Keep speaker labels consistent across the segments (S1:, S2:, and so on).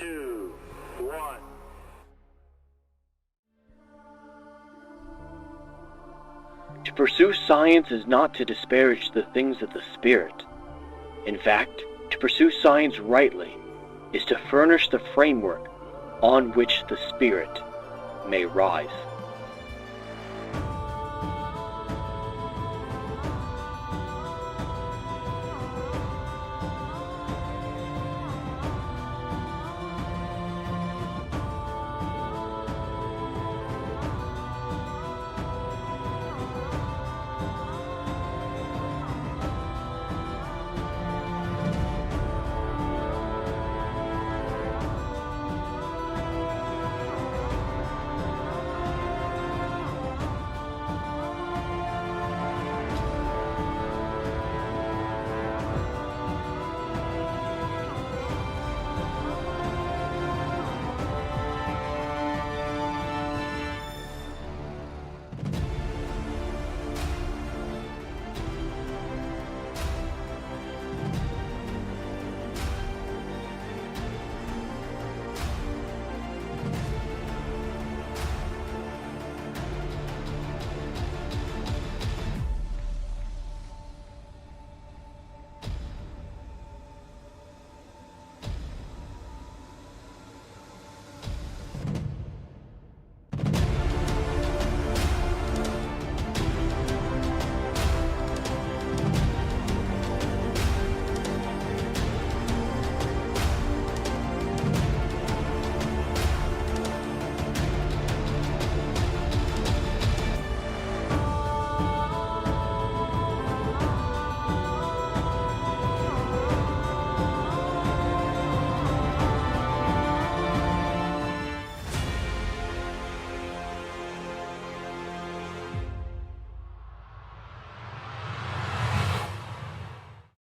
S1: 2, 1.
S2: To pursue science is not to disparage the things of the spirit. In fact, to pursue science rightly is to furnish the framework on which the spirit may rise.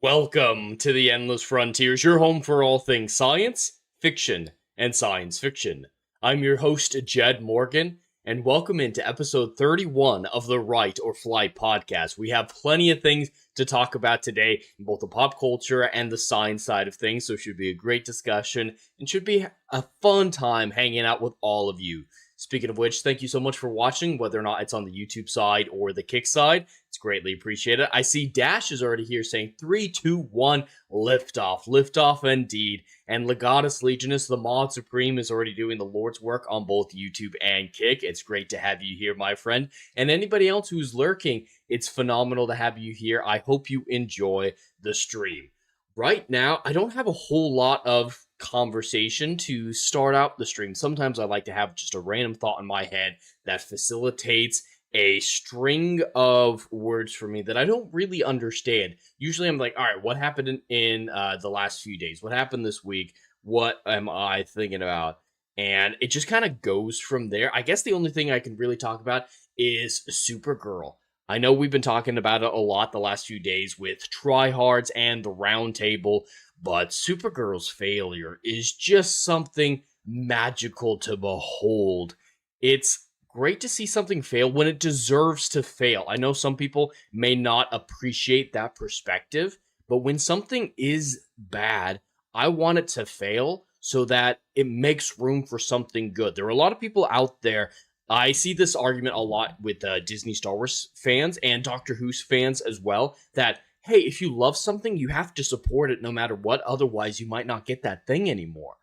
S3: Welcome to the Endless Frontiers, your home for all things science, fiction, and science fiction. I'm your host, Jed Morgan, and welcome into episode 31 of the Write or Flight podcast. We have plenty of things to talk about today, in both the pop culture and the science side of things, so it should be a great discussion, and should be a fun time hanging out with all of you. Speaking of which, thank you so much for watching, whether or not it's on the YouTube side or the Kick side. It's greatly appreciated. I see Dash is already here saying 3, 2, 1, liftoff. Liftoff indeed. And Legatus Legionus, the Mod Supreme, is already doing the Lord's work on both YouTube and Kick. It's great to have you here, my friend. And anybody else who's lurking, it's phenomenal to have you here. I hope you enjoy the stream. Right now, I don't have a whole lot of conversation to start out the stream. Sometimes I like to have just a random thought in my head that facilitates a string of words for me that I don't really understand. Usually I'm like, all right, what happened in the last few days? What happened this week? What am I thinking about? And it just kind of goes from there. I guess the only thing I can really talk about is Supergirl. I know we've been talking about it a lot the last few days with tryhards and the round table, but Supergirl's failure is just something magical to behold. It's great to see something fail when it deserves to fail. I know some people may not appreciate that perspective, but when something is bad, I want it to fail so that it makes room for something good. There are a lot of people out there. I see this argument a lot with Disney Star Wars fans and Doctor Who fans as well, that, hey, if you love something, you have to support it no matter what, otherwise you might not get that thing anymore.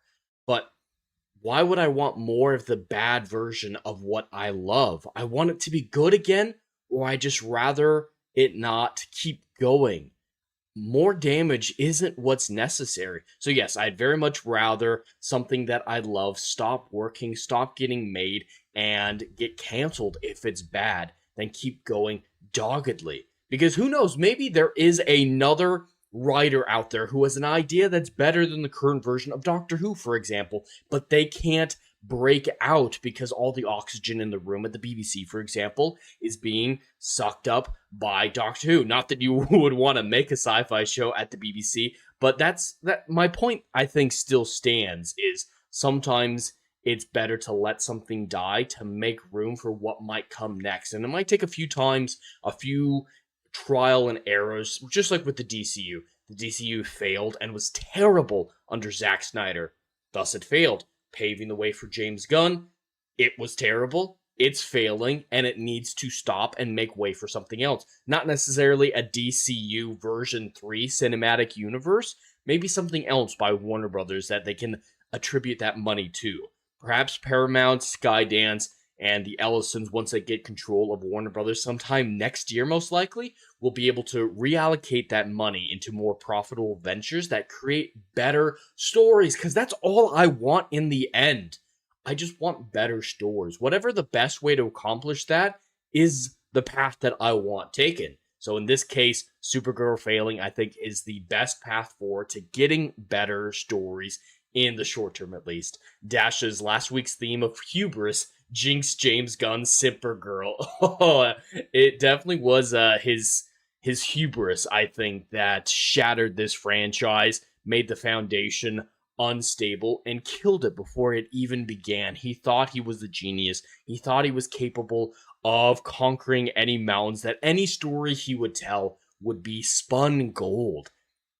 S3: But why would I want more of the bad version of what I love? I want it to be good again, or I just rather it not keep going. More damage isn't what's necessary. So yes, I'd very much rather something that I love stop working, stop getting made, and get canceled if it's bad, than keep going doggedly. Because who knows, maybe there is another writer out there who has an idea that's better than the current version of Doctor Who, for example, but they can't break out because all the oxygen in the room at the BBC, for example, is being sucked up by Doctor Who. Not that you would want to make a sci-fi show at the BBC, but that my point, I think, still stands, is sometimes it's better to let something die to make room for what might come next. And it might take a few times, a few trial and errors, just like with the DCU. The DCU failed and was terrible under Zack Snyder. Thus it failed, paving the way for James Gunn. It was terrible, it's failing, and it needs to stop and make way for something else. Not necessarily a DCU version 3 cinematic universe, maybe something else by Warner Brothers that they can attribute that money to. Perhaps Paramount, Skydance, and the Ellisons, once they get control of Warner Brothers sometime next year, most likely, will be able to reallocate that money into more profitable ventures that create better stories, because that's all I want in the end. I just want better stories. Whatever the best way to accomplish that is the path that I want taken. So in this case, Supergirl failing, I think, is the best path forward to getting better stories in the short term, at least. Dash's last week's theme of hubris, Jinx James Gunn Supergirl. Oh, it definitely was his hubris, I think, that shattered this franchise, made the foundation unstable, and killed it before it even began. He thought he was the genius. He thought he was capable of conquering any mountains, that any story he would tell would be spun gold.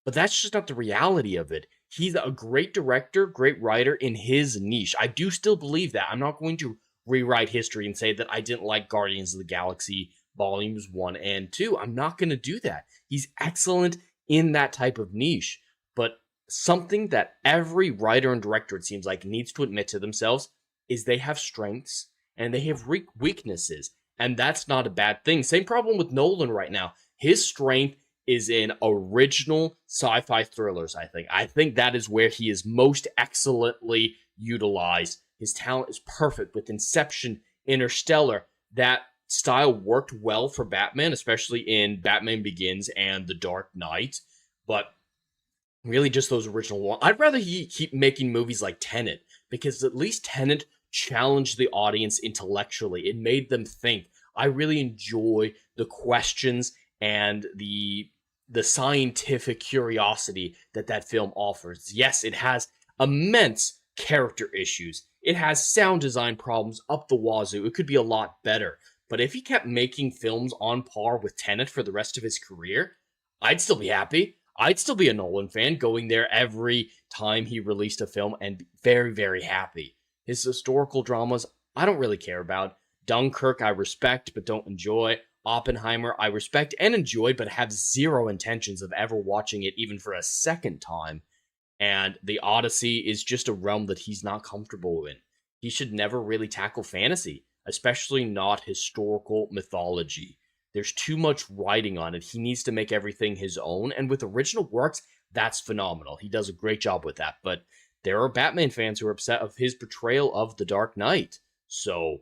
S3: But that's just not the reality of it. He's a great director, great writer in his niche. I do still believe that. I'm not going to rewrite history and say that I didn't like Guardians of the Galaxy Volumes 1 and 2. I'm not going to do that. He's excellent in that type of niche. But something that every writer and director, it seems like, needs to admit to themselves is they have strengths and they have weaknesses. And that's not a bad thing. Same problem with Nolan right now. His strength is in original sci-fi thrillers, I think. I think that is where he is most excellently utilized. His talent is perfect with Inception, Interstellar. That style worked well for Batman, especially in Batman Begins and The Dark Knight. But really just those original ones. I'd rather he keep making movies like Tenet, because at least Tenet challenged the audience intellectually. It made them think. I really enjoy the questions and the scientific curiosity that film offers. Yes, it has immense character issues. It has sound design problems up the wazoo. It could be a lot better. But if he kept making films on par with Tenet for the rest of his career, I'd still be happy. I'd still be a Nolan fan, going there every time he released a film and be very, very happy. His historical dramas, I don't really care about. Dunkirk, I respect but don't enjoy. Oppenheimer, I respect and enjoy, but have zero intentions of ever watching it even for a second time. And The Odyssey is just a realm that he's not comfortable in. He should never really tackle fantasy, especially not historical mythology. There's too much writing on it. He needs to make everything his own, and with original works, that's phenomenal. He does a great job with that, but there are Batman fans who are upset of his portrayal of The Dark Knight. So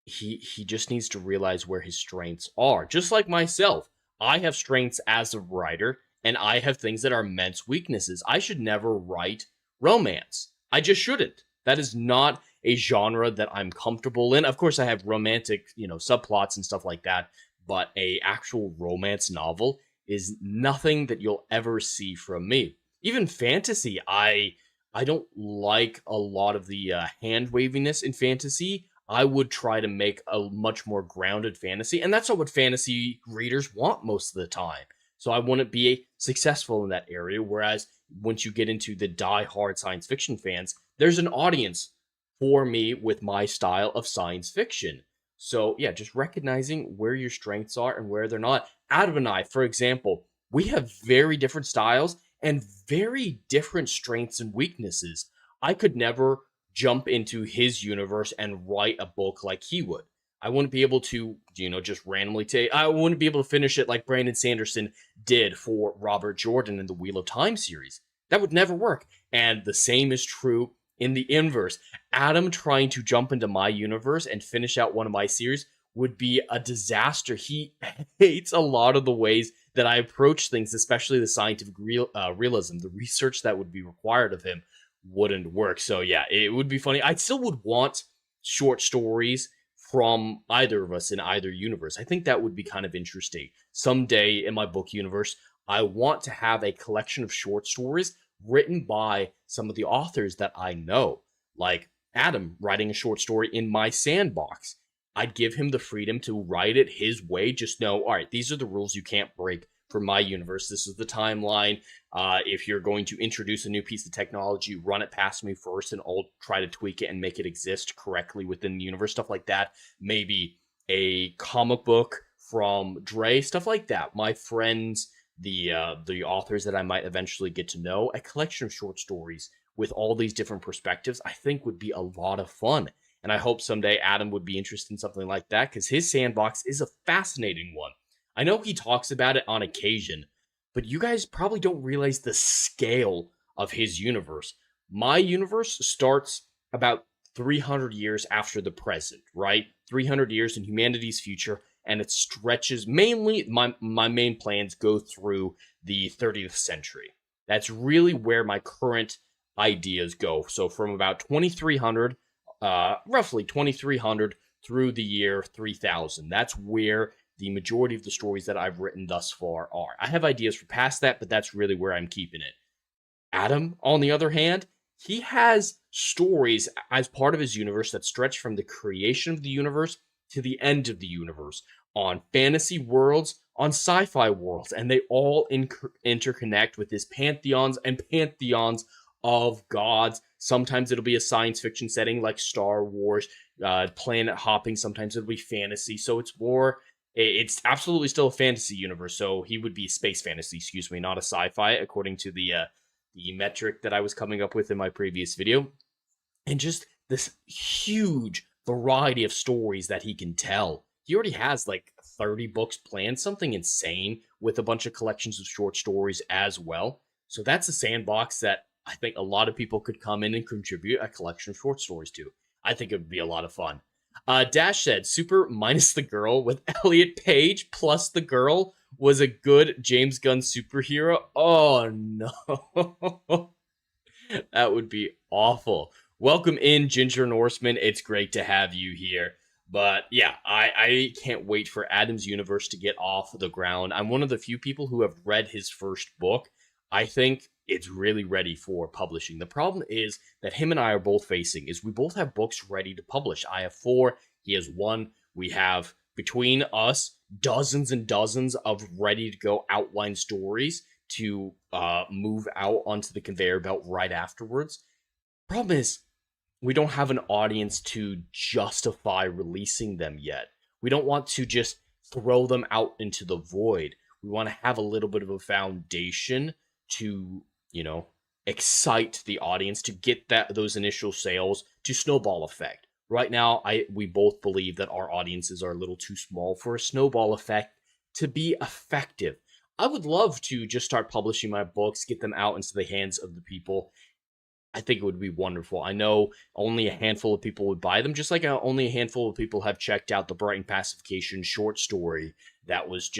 S3: he just needs to realize where his strengths are. Just like myself, I have strengths as a writer, and I have things that are immense weaknesses. I should never write romance. I just shouldn't. That is not a genre that I'm comfortable in. Of course, I have romantic, subplots and stuff like that, but a actual romance novel is nothing that you'll ever see from me. Even fantasy, I don't like a lot of the hand-waviness in fantasy. I would try to make a much more grounded fantasy, and that's not what fantasy readers want most of the time. So I wouldn't be successful in that area, whereas once you get into the die-hard science fiction fans, there's an audience for me with my style of science fiction. So yeah, just recognizing where your strengths are and where they're not. Adam and I, for example, we have very different styles and very different strengths and weaknesses. I could never jump into his universe and write a book like he would. I wouldn't be able to, just randomly I wouldn't be able to finish it like Brandon Sanderson did for Robert Jordan in the Wheel of Time series. That would never work. And the same is true in the inverse. Adam trying to jump into my universe and finish out one of my series would be a disaster. He hates a lot of the ways that I approach things, especially the scientific realism. The research that would be required of him wouldn't work. So yeah, it would be funny. I still would want short stories from either of us in either universe. I think that would be kind of interesting. Someday in my book universe, I want to have a collection of short stories written by some of the authors that I know. Like Adam writing a short story in my sandbox. I'd give him the freedom to write it his way. Just know, all right, these are the rules you can't break for my universe. This is the timeline. If you're going to introduce a new piece of technology, run it past me first, and I'll try to tweak it and make it exist correctly within the universe. Stuff like that. Maybe a comic book from Dre, stuff like that. My friends, the authors that I might eventually get to know, a collection of short stories with all these different perspectives, I think would be a lot of fun. And I hope someday Adam would be interested in something like that, because his sandbox is a fascinating one. I know he talks about it on occasion, but you guys probably don't realize the scale of his universe. My universe starts about 300 years after the present, right? 300 years in humanity's future, and it stretches mainly, my main plans go through the 30th century. That's really where my current ideas go. So from about 2300, roughly 2300 through the year 3000. That's where the majority of the stories that I've written thus far are. I have ideas for past that, but that's really where I'm keeping it. Adam, on the other hand, he has stories as part of his universe that stretch from the creation of the universe to the end of the universe, on fantasy worlds, on sci-fi worlds, and they all interconnect with his pantheons and pantheons of gods. Sometimes it'll be a science fiction setting like Star Wars, planet hopping. Sometimes it'll be fantasy. So it's absolutely still a fantasy universe. So he would be space fantasy, excuse me, not a sci-fi, according to the metric that I was coming up with in my previous video. And just this huge variety of stories that he can tell. He already has like 30 books planned, something insane, with a bunch of collections of short stories as well. So that's a sandbox that I think a lot of people could come in and contribute a collection of short stories to. I think it would be a lot of fun. Dash said, Super minus the girl with Elliot Page plus the girl was a good James Gunn superhero. Oh no. That would be awful. Welcome in, Ginger Norseman. It's great to have you here. But yeah, I can't wait for Adam's universe to get off the ground. I'm one of the few people who have read his first book. I think it's really ready for publishing. The problem is that him and I are both facing is we both have books ready to publish. I have 4, he has 1. We have, between us, dozens and dozens of ready to go outline stories to move out onto the conveyor belt right afterwards. Problem is, we don't have an audience to justify releasing them yet. We don't want to just throw them out into the void. We want to have a little bit of a foundation to, excite the audience, to get those initial sales, to snowball effect. Right now, we both believe that our audiences are a little too small for a snowball effect to be effective. I would love to just start publishing my books, get them out into the hands of the people. I think it would be wonderful. I know only a handful of people would buy them, just like only a handful of people have checked out the Brighton Pacification short story that was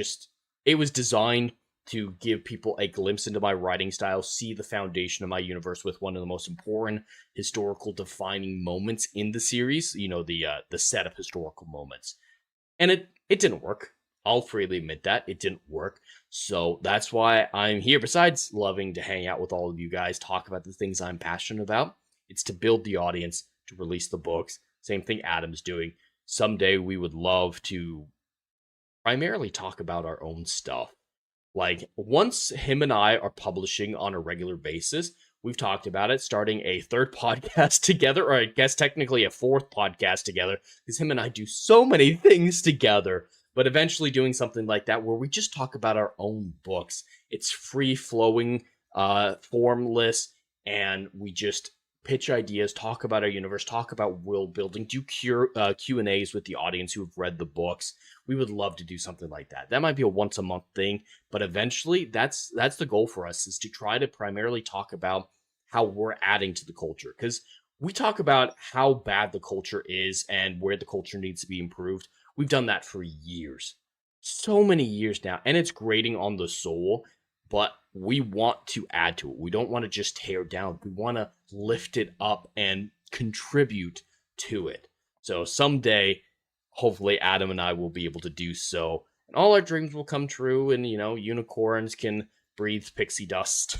S3: it was designed to give people a glimpse into my writing style, see the foundation of my universe with one of the most important historical defining moments in the series, the set of historical moments. And it didn't work. I'll freely admit that. It didn't work. So that's why I'm here. Besides loving to hang out with all of you guys, talk about the things I'm passionate about, it's to build the audience, to release the books. Same thing Adam's doing. Someday we would love to primarily talk about our own stuff. Like, once him and I are publishing on a regular basis, we've talked about it, starting a 3rd podcast together, or I guess technically a 4th podcast together, because him and I do so many things together. But eventually doing something like that where we just talk about our own books. It's free-flowing, formless, and we just pitch ideas, talk about our universe, talk about world building, do Q&As with the audience who have read the books. We would love to do something like that. That might be a once-a-month thing, but eventually that's the goal for us, is to try to primarily talk about how we're adding to the culture. Because we talk about how bad the culture is and where the culture needs to be improved. We've done that for years. So many years now. And it's grating on the soul, but we want to add to it. We don't want to just tear down. We want to lift it up and contribute to it. So someday, hopefully Adam and I will be able to do so. And all our dreams will come true, and, unicorns can breathe pixie dust.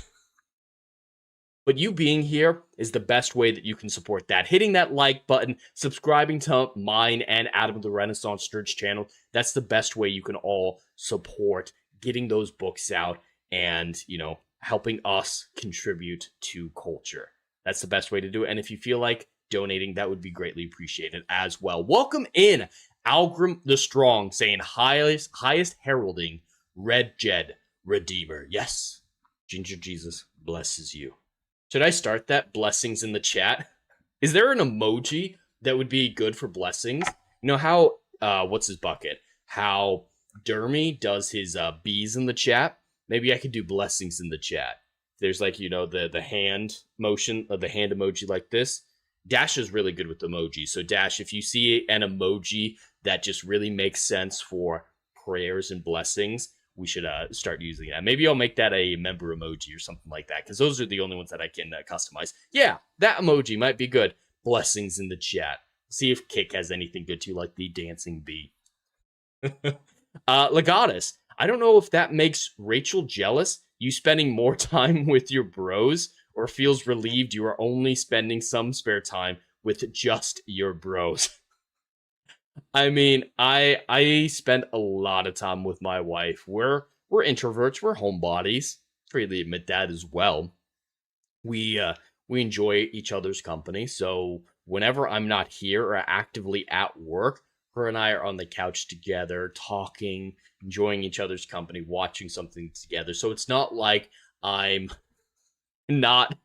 S3: But you being here is the best way that you can support that. Hitting that like button, subscribing to mine and Adam the Renaissance Sturge channel, that's the best way you can all support getting those books out and, helping us contribute to culture. That's the best way to do it. And if you feel like donating, that would be greatly appreciated as well. Welcome in Algrim the Strong, saying highest heralding, Red Jed Redeemer. Yes, Ginger Jesus blesses you. Should I start that? Blessings in the chat. Is there an emoji that would be good for blessings? You know how, what's his bucket? How Dermy does his bees in the chat? Maybe I could do blessings in the chat. There's like, the hand motion of the hand emoji like this. Dash is really good with emojis. So Dash, if you see an emoji that just really makes sense for prayers and blessings, we should start using that. Maybe I'll make that a member emoji or something like that, because those are the only ones that I can customize. Yeah, that emoji might be good. Blessings in the chat. See if Kick has anything good too, like the dancing bee. Legatus, I don't know if that makes Rachel jealous, you spending more time with your bros, or feels relieved you are only spending some spare time with just your bros. I mean, I spend a lot of time with my wife. We're introverts, we're homebodies. Freely admit that as well. We enjoy each other's company, so whenever I'm not here or actively at work, her and I are on the couch together, talking, enjoying each other's company, watching something together. So it's not like I'm not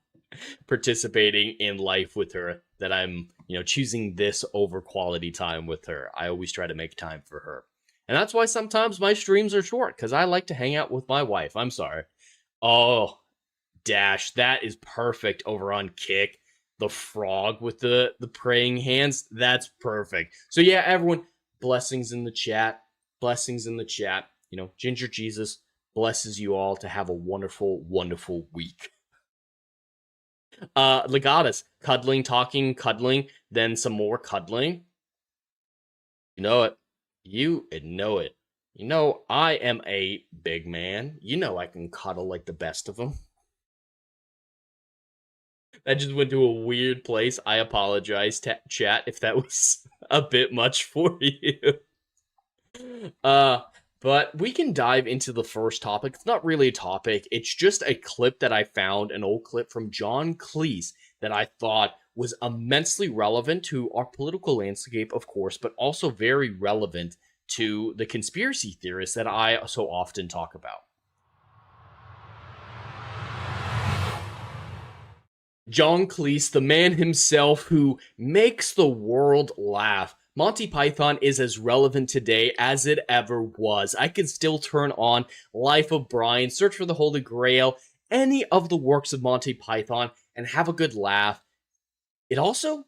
S3: participating in life with her, that I'm, choosing this over quality time with her. I always try to make time for her. And that's why sometimes my streams are short, because I like to hang out with my wife. I'm sorry. Oh, Dash, that is perfect over on Kick. The frog with the praying hands, that's perfect. So yeah, everyone, blessings in the chat. Blessings in the chat. Ginger Jesus blesses you all to have a wonderful, wonderful week. Legatus, cuddling, talking, cuddling, then some more cuddling. You know it. You know it. I am a big man. I can cuddle like the best of them. That just went to a weird place. I apologize, chat, if that was a bit much for you. But we can dive into the first topic. It's not really a topic. It's just a clip that I found, an old clip from John Cleese that I thought was immensely relevant to our political landscape, of course, but also very relevant to the conspiracy theorists that I so often talk about. John Cleese, the man himself who makes the world laugh. Monty Python is as relevant today as it ever was. I can still turn on Life of Brian, Search for the Holy Grail, any of the works of Monty Python, and have a good laugh. It also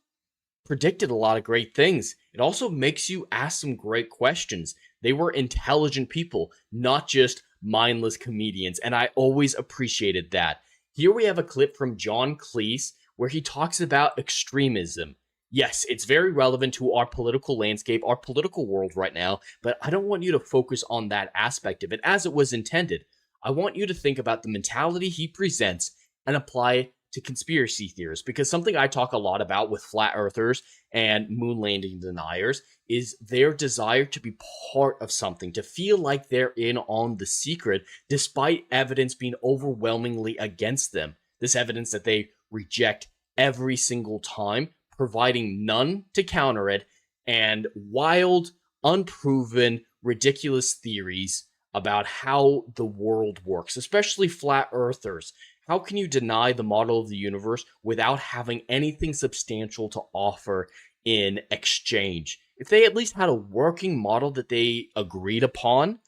S3: predicted a lot of great things. It also makes you ask some great questions. They were intelligent people, not just mindless comedians, and I always appreciated that. Here we have a clip from John Cleese where he talks about extremism. Yes, it's very relevant to our political landscape, our political world right now, but I don't want you to focus on that aspect of it as it was intended. I want you to think about the mentality he presents and apply it to conspiracy theorists, because something I talk a lot about with flat earthers and moon landing deniers is their desire to be part of something, to feel like they're in on the secret, despite evidence being overwhelmingly against them. This evidence that they reject every single time, providing none to counter it, and wild, unproven, ridiculous theories about how the world works, especially flat earthers. How can you deny the model of the universe without having anything substantial to offer in exchange? If they at least had a working model that they agreed upon,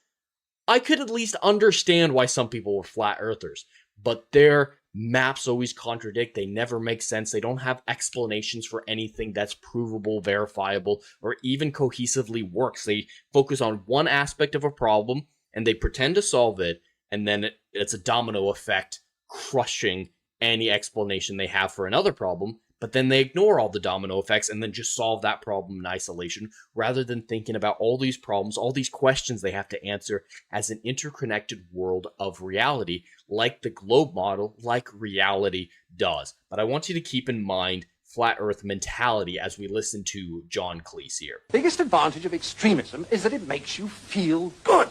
S3: I could at least understand why some people were flat earthers. But their maps always contradict. They never make sense. They don't have explanations for anything that's provable, verifiable, or even cohesively works. They focus on one aspect of a problem and they pretend to solve it, and then it's a domino effect, crushing any explanation they have for another problem, but then they ignore all the domino effects and then just solve that problem in isolation, rather than thinking about all these problems, all these questions they have to answer as an interconnected world of reality, like the globe model, like reality does. But I want you to keep in mind flat earth mentality as we listen to John Cleese here.
S4: Biggest advantage of extremism is that it makes you feel good.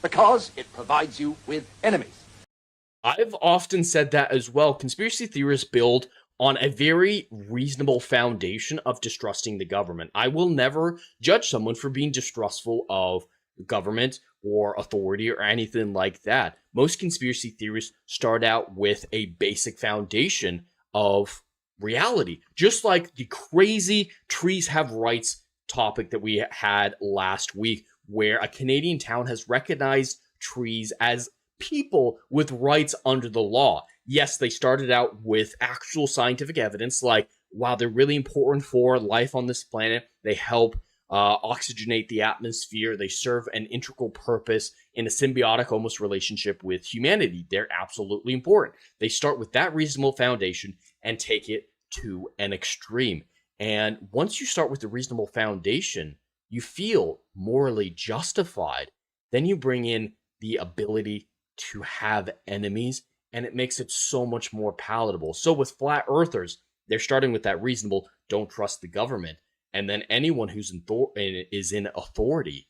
S4: because it provides you with enemies.
S3: I've often said that as well. Conspiracy theorists build on a very reasonable foundation of distrusting the government. I will never judge someone for being distrustful of government or authority or anything like that. Most conspiracy theorists start out with a basic foundation of reality, just like the crazy trees have rights topic that we had last week, where a Canadian town has recognized trees as people with rights under the law. Yes, they started out with actual scientific evidence, like, wow, they're really important for life on this planet. They help oxygenate the atmosphere. They serve an integral purpose in a symbiotic almost relationship with humanity. They're absolutely important. They start with that reasonable foundation and take it to an extreme. And once you start with a reasonable foundation, you feel morally justified. Then you bring in the ability to have enemies, and it makes it so much more palatable. So with flat earthers, they're starting with that reasonable, don't trust the government. And then anyone who's is in authority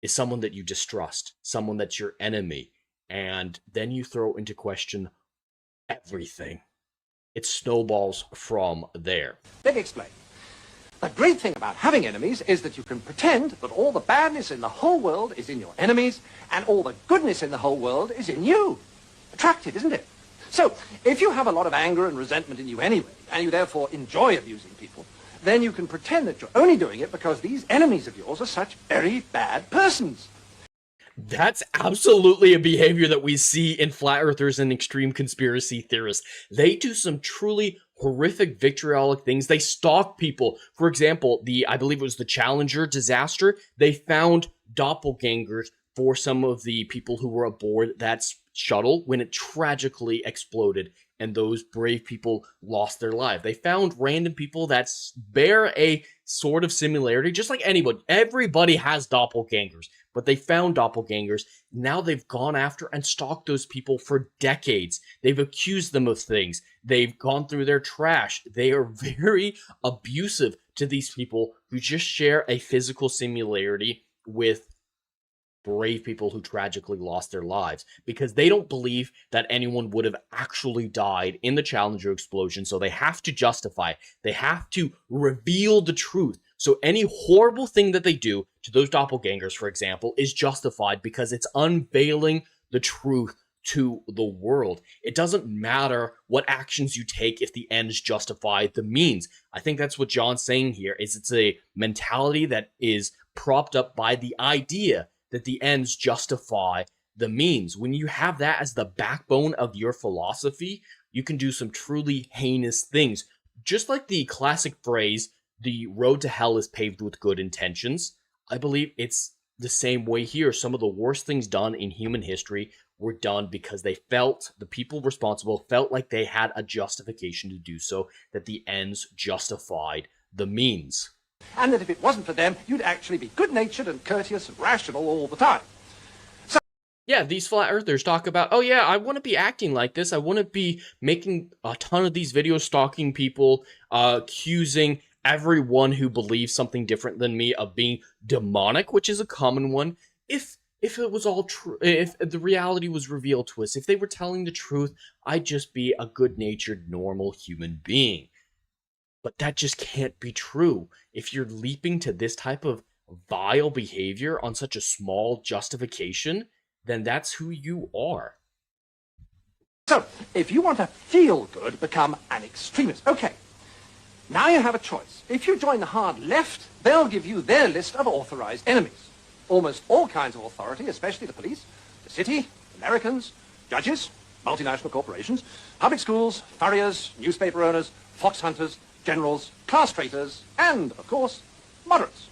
S3: is someone that you distrust, someone that's your enemy. And then you throw into question everything. It snowballs from there.
S4: Let me explain. The great thing about having enemies is that you can pretend that all the badness in the whole world is in your enemies and all the goodness in the whole world is in you. Attractive, isn't it? So, if you have a lot of anger and resentment in you anyway, and you therefore enjoy abusing people, then you can pretend that you're only doing it because these enemies of yours are such very bad persons.
S3: That's absolutely a behavior that we see in flat earthers and extreme conspiracy theorists. They do some truly horrific vitriolic things. They stalk people. For example, I believe it was the Challenger disaster. They found doppelgangers for some of the people who were aboard that shuttle when it tragically exploded and those brave people lost their life. They found random people that bear a sort of similarity, just like anybody. Everybody has doppelgangers, but they found doppelgangers. Now they've gone after and stalked those people for decades. They've accused them of things. They've gone through their trash. They are very abusive to these people who just share a physical similarity with brave people who tragically lost their lives, because they don't believe that anyone would have actually died in the Challenger explosion, so they have to justify. They have to reveal the truth. So any horrible thing that they do to those doppelgangers, for example, is justified because it's unveiling the truth to the world. It doesn't matter what actions you take if the ends justify the means. I think that's what John's saying here, is it's a mentality that is propped up by the idea that the ends justify the means. When you have that as the backbone of your philosophy, you can do some truly heinous things. Just like the classic phrase, the road to hell is paved with good intentions, I believe it's the same way here. Some of the worst things done in human history were done because the people responsible felt like they had a justification to do so, that the ends justified the means.
S4: And that if it wasn't for them, you'd actually be good-natured and courteous and rational all the time. So,
S3: yeah, these flat earthers talk about, oh yeah, I want to be acting like this. I want to be making a ton of these videos, stalking people, accusing everyone who believes something different than me of being demonic, which is a common one. If it was all true, if the reality was revealed to us, if they were telling the truth, I'd just be a good-natured, normal human being. But that just can't be true. If you're leaping to this type of vile behavior on such a small justification, then that's who you are.
S4: So, if you want to feel good, become an extremist. Okay, now you have a choice. If you join the hard left, they'll give you their list of authorized enemies. Almost all kinds of authority, especially the police, the city, Americans, judges, multinational corporations, public schools, furriers, newspaper owners, fox hunters, generals, class traitors, and, of course, moderates.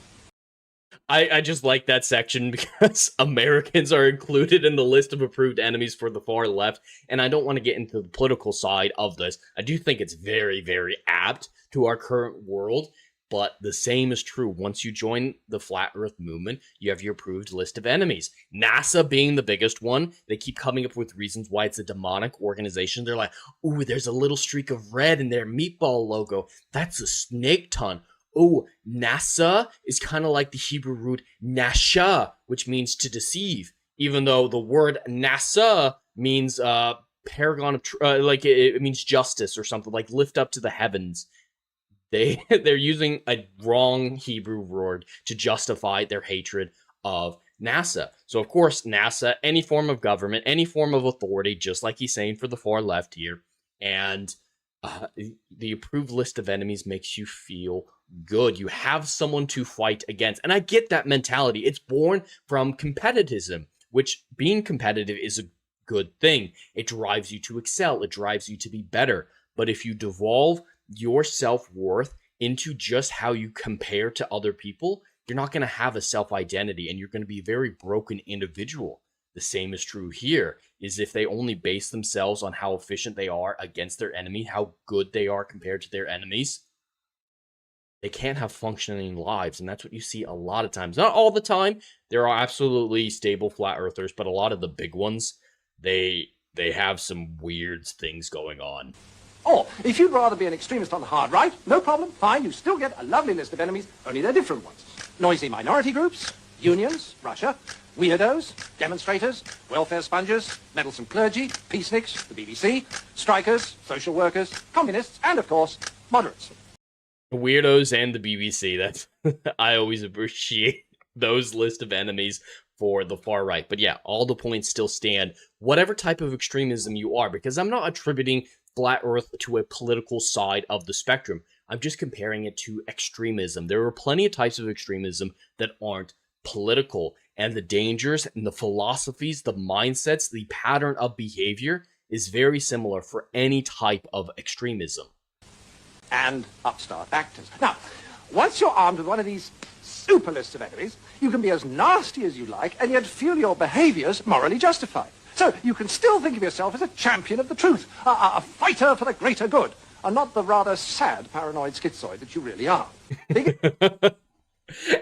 S3: I just like that section because Americans are included in the list of approved enemies for the far left, and I don't want to get into the political side of this. I do think it's very, very apt to our current world, but the same is true. Once you join the Flat Earth movement, you have your approved list of enemies. NASA being the biggest one, they keep coming up with reasons why it's a demonic organization. They're like, ooh, there's a little streak of red in their meatball logo. That's a snake tongue. Oh, NASA is kind of like the Hebrew root nasha, which means to deceive. even though the word NASA means paragon of like it means justice or something, like lift up to the heavens. They're using a wrong Hebrew word to justify their hatred of NASA. So of course NASA, any form of government, any form of authority, just like he's saying for the far left here, and the approved list of enemies makes you feel good. You have someone to fight against, and I get that mentality. It's born from competitivism, which being competitive is a good thing. It drives you to excel. It drives you to be better. But if you devolve your self-worth into just how you compare to other people, you're not going to have a self-identity, and you're going to be a very broken individual. The same is true here, is if they only base themselves on how efficient they are against their enemy, how good they are compared to their enemies, they can't have functioning lives. And that's what you see a lot of times. Not all the time. There are absolutely stable flat earthers, but a lot of the big ones, they have some weird things going on.
S4: Or, if you'd rather be an extremist on the hard right, no problem, fine, you still get a lovely list of enemies, only they're different ones. Noisy minority groups, unions, Russia, weirdos, demonstrators, welfare sponges, meddlesome clergy, peaceniks, the BBC, strikers, social workers, communists, and, of course, moderates.
S3: Weirdos and the BBC, that's I always appreciate those list of enemies for the far right. But yeah, all the points still stand, whatever type of extremism you are, because I'm not attributing flat earth to a political side of the spectrum. I'm just comparing it to extremism. There are plenty of types of extremism that aren't political, and the dangers and the philosophies, the mindsets, the pattern of behavior is very similar for any type of extremism.
S4: And upstart actors. Now, once you're armed with one of these super lists of enemies, you can be as nasty as you like and yet feel your behaviors morally justified. So you can still think of yourself as a champion of the truth, a fighter for the greater good, and not the rather sad paranoid schizoid that you really are.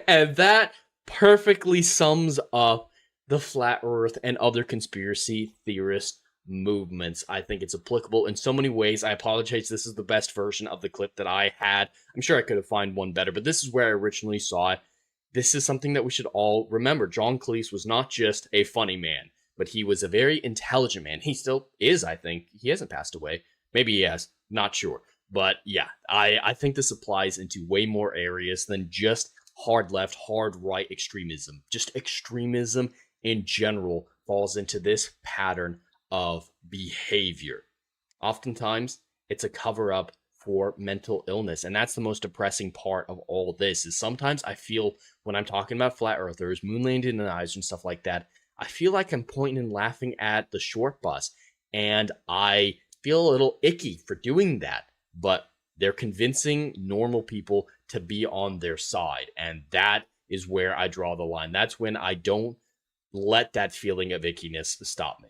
S3: And that perfectly sums up the flat earth and other conspiracy theorist movements. I think it's applicable in so many ways. I apologize, this is the best version of the clip that I had. I'm sure I could have found one better, but this is where I originally saw it. This is something that we should all remember. John Cleese was not just a funny man, but he was a very intelligent man. He still is, I think. He hasn't passed away. Maybe he has. Not sure. But yeah, I think this applies into way more areas than just hard left, hard right extremism. Just extremism in general falls into this pattern of behavior. Oftentimes, it's a cover-up for mental illness, and that's the most depressing part of all this, is sometimes I feel when I'm talking about flat earthers, moon landing deniers and stuff like that, I feel like I'm pointing and laughing at the short bus, and I feel a little icky for doing that, but they're convincing normal people to be on their side, and that is where I draw the line. That's when I don't let that feeling of ickiness stop me.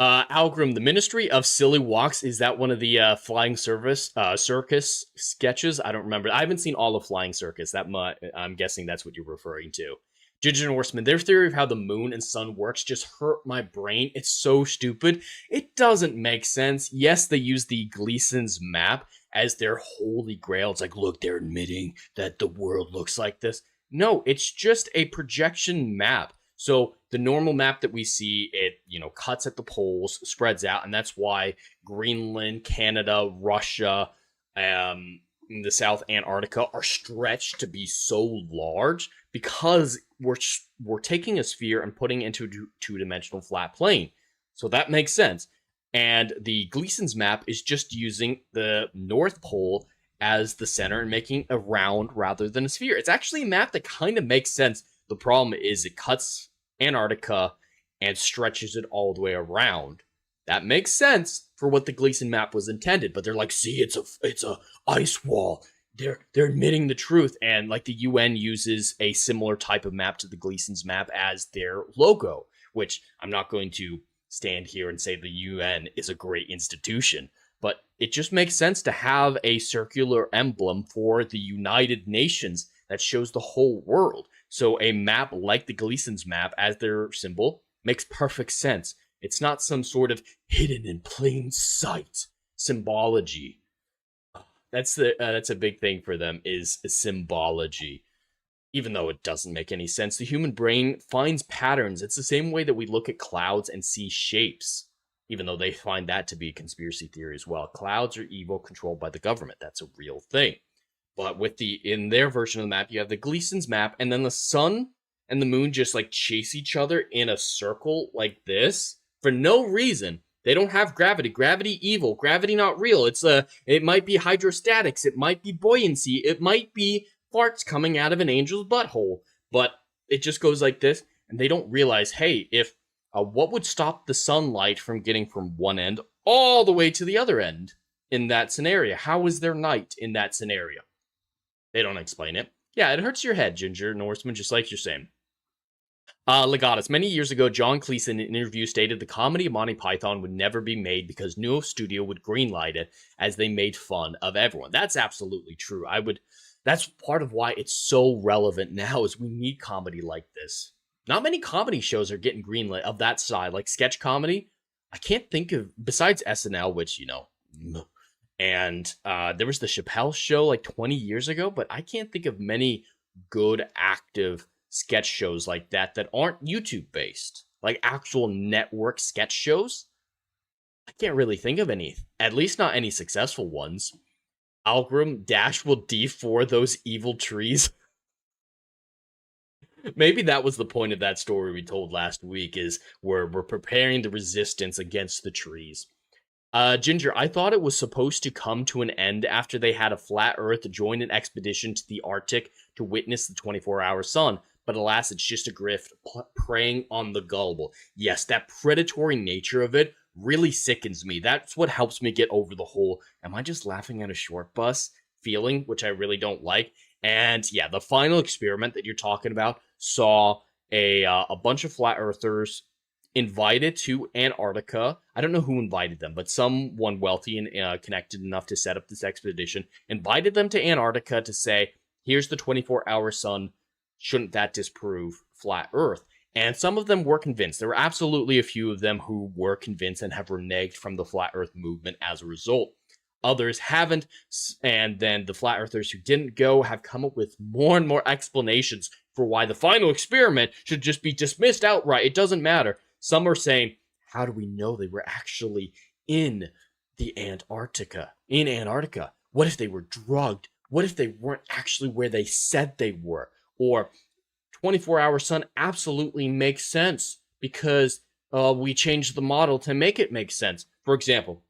S3: Algrim, the Ministry of Silly Walks, is that one of the Flying Circus sketches? I don't remember. I haven't seen all of Flying Circus. I'm guessing that's what you're referring to. Digital Horseman, their theory of how the moon and sun works just hurt my brain. It's so stupid. It doesn't make sense. Yes, they use the Gleason's map as their holy grail. It's like, look, they're admitting that the world looks like this. No, it's just a projection map. So the normal map that we see, it, cuts at the poles, spreads out, and that's why Greenland, Canada, Russia, the South Antarctica are stretched to be so large, because we're taking a sphere and putting it into a two-dimensional flat plane. So that makes sense. And the Gleason's map is just using the North Pole as the center and making a round rather than a sphere. It's actually a map that kind of makes sense. The problem is it cuts Antarctica and stretches it all the way around. That makes sense for what the Gleason map was intended, but they're like, see, it's a ice wall. They're admitting the truth, and like the UN uses a similar type of map to the Gleason's map as their logo, which I'm not going to stand here and say the UN is a great institution, but it just makes sense to have a circular emblem for the United Nations that shows the whole world. So a map like the Gleason's map as their symbol makes perfect sense. It's not some sort of hidden in plain sight symbology. That's a big thing for them is symbology. Even though it doesn't make any sense, the human brain finds patterns. It's the same way that we look at clouds and see shapes, even though they find that to be a conspiracy theory as well. Clouds are evil, controlled by the government. That's a real thing. But in their version of the map, you have the Gleason's map, and then the sun and the moon just like chase each other in a circle like this for no reason. They don't have gravity. Gravity evil. Gravity not real. It might be hydrostatics. It might be buoyancy. It might be farts coming out of an angel's butthole. But it just goes like this, and they don't realize, hey, if what would stop the sunlight from getting from one end all the way to the other end in that scenario? How is there night in that scenario? They don't explain it. Yeah, it hurts your head, Ginger Norseman, just like you're saying. Legatus. Many years ago, John Cleese in an interview stated the comedy of Monty Python would never be made because no studio would greenlight it as they made fun of everyone. That's absolutely true. That's part of why it's so relevant now is we need comedy like this. Not many comedy shows are getting greenlit of that side, like sketch comedy. I can't think of, besides SNL, which, and there was the Chappelle Show like 20 years ago, but I can't think of many good active sketch shows like that aren't YouTube based, like actual network sketch shows. I can't really think of any, at least not any successful ones. Algorithm Dash will D4 those evil trees. Maybe that was the point of that story we told last week, is we're preparing the resistance against the trees. Ginger, I thought it was supposed to come to an end after they had a flat earth join an expedition to the Arctic to witness the 24-hour sun. But alas, it's just a grift preying on the gullible. Yes, that predatory nature of it really sickens me. That's what helps me get over the whole, am I just laughing at a short bus feeling, which I really don't like. And yeah, the final experiment that you're talking about saw a bunch of flat earthers invited to Antarctica. I don't know who invited them, but someone wealthy and connected enough to set up this expedition invited them to Antarctica to say, here's the 24-hour sun. Shouldn't that disprove flat Earth? And some of them were convinced. There were absolutely a few of them who were convinced and have reneged from the flat Earth movement as a result. Others haven't, and then the flat earthers who didn't go have come up with more and more explanations for why the final experiment should just be dismissed outright. It doesn't matter. Some are saying, how do we know they were actually in Antarctica? What if they were drugged? What if they weren't actually where they said they were? Or 24-hour sun absolutely makes sense because we changed the model to make it make sense. For example,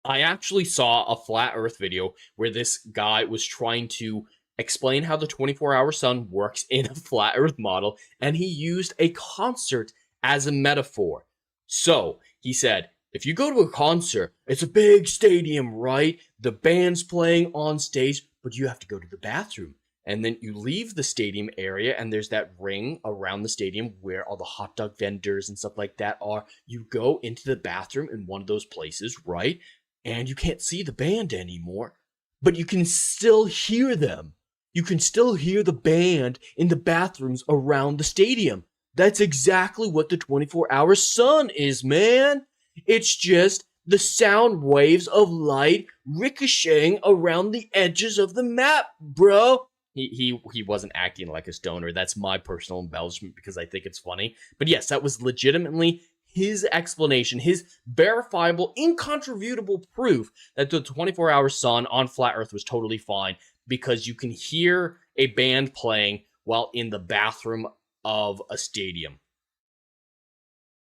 S3: I actually saw a flat earth video where this guy was trying to explain how the 24-hour sun works in a flat earth model, and he used a concert as a metaphor. So he said, if you go to a concert, it's a big stadium, right? The band's playing on stage, but you have to go to the bathroom. And then you leave the stadium area, and there's that ring around the stadium where all the hot dog vendors and stuff like that are. You go into the bathroom in one of those places, right? And you can't see the band anymore, but you can still hear them. You can still hear the band in the bathrooms around the stadium. That's exactly what the 24-hour sun is, man. It's just the sound waves of light ricocheting around the edges of the map, bro. He wasn't acting like a stoner. That's my personal embellishment because I think it's funny. But yes, that was legitimately his explanation, his verifiable, incontrovertible proof that the 24-hour sun on flat Earth was totally fine because you can hear a band playing while in the bathroom of a stadium.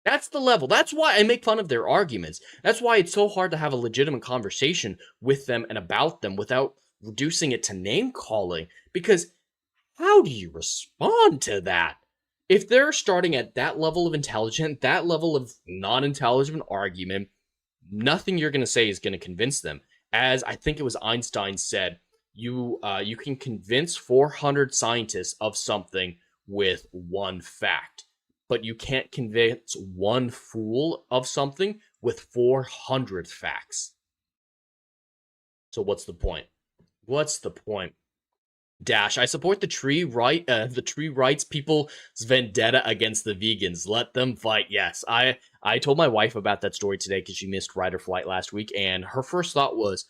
S3: That's the level. That's why I make fun of their arguments. That's why it's so hard to have a legitimate conversation with them and about them without reducing it to name calling, because how do you respond to that? If they're starting at that level of intelligence, that level of non-intelligent argument, nothing you're going to say is going to convince them. As I think it was Einstein said, you can convince 400 scientists of something with one fact, but you can't convince one fool of something with 400 facts. So what's the point? What's the point? Dash, I support the tree rights people's vendetta against the vegans. Let them fight. Yes, I told my wife about that story today because she missed Ride or Flight last week, and her first thought was,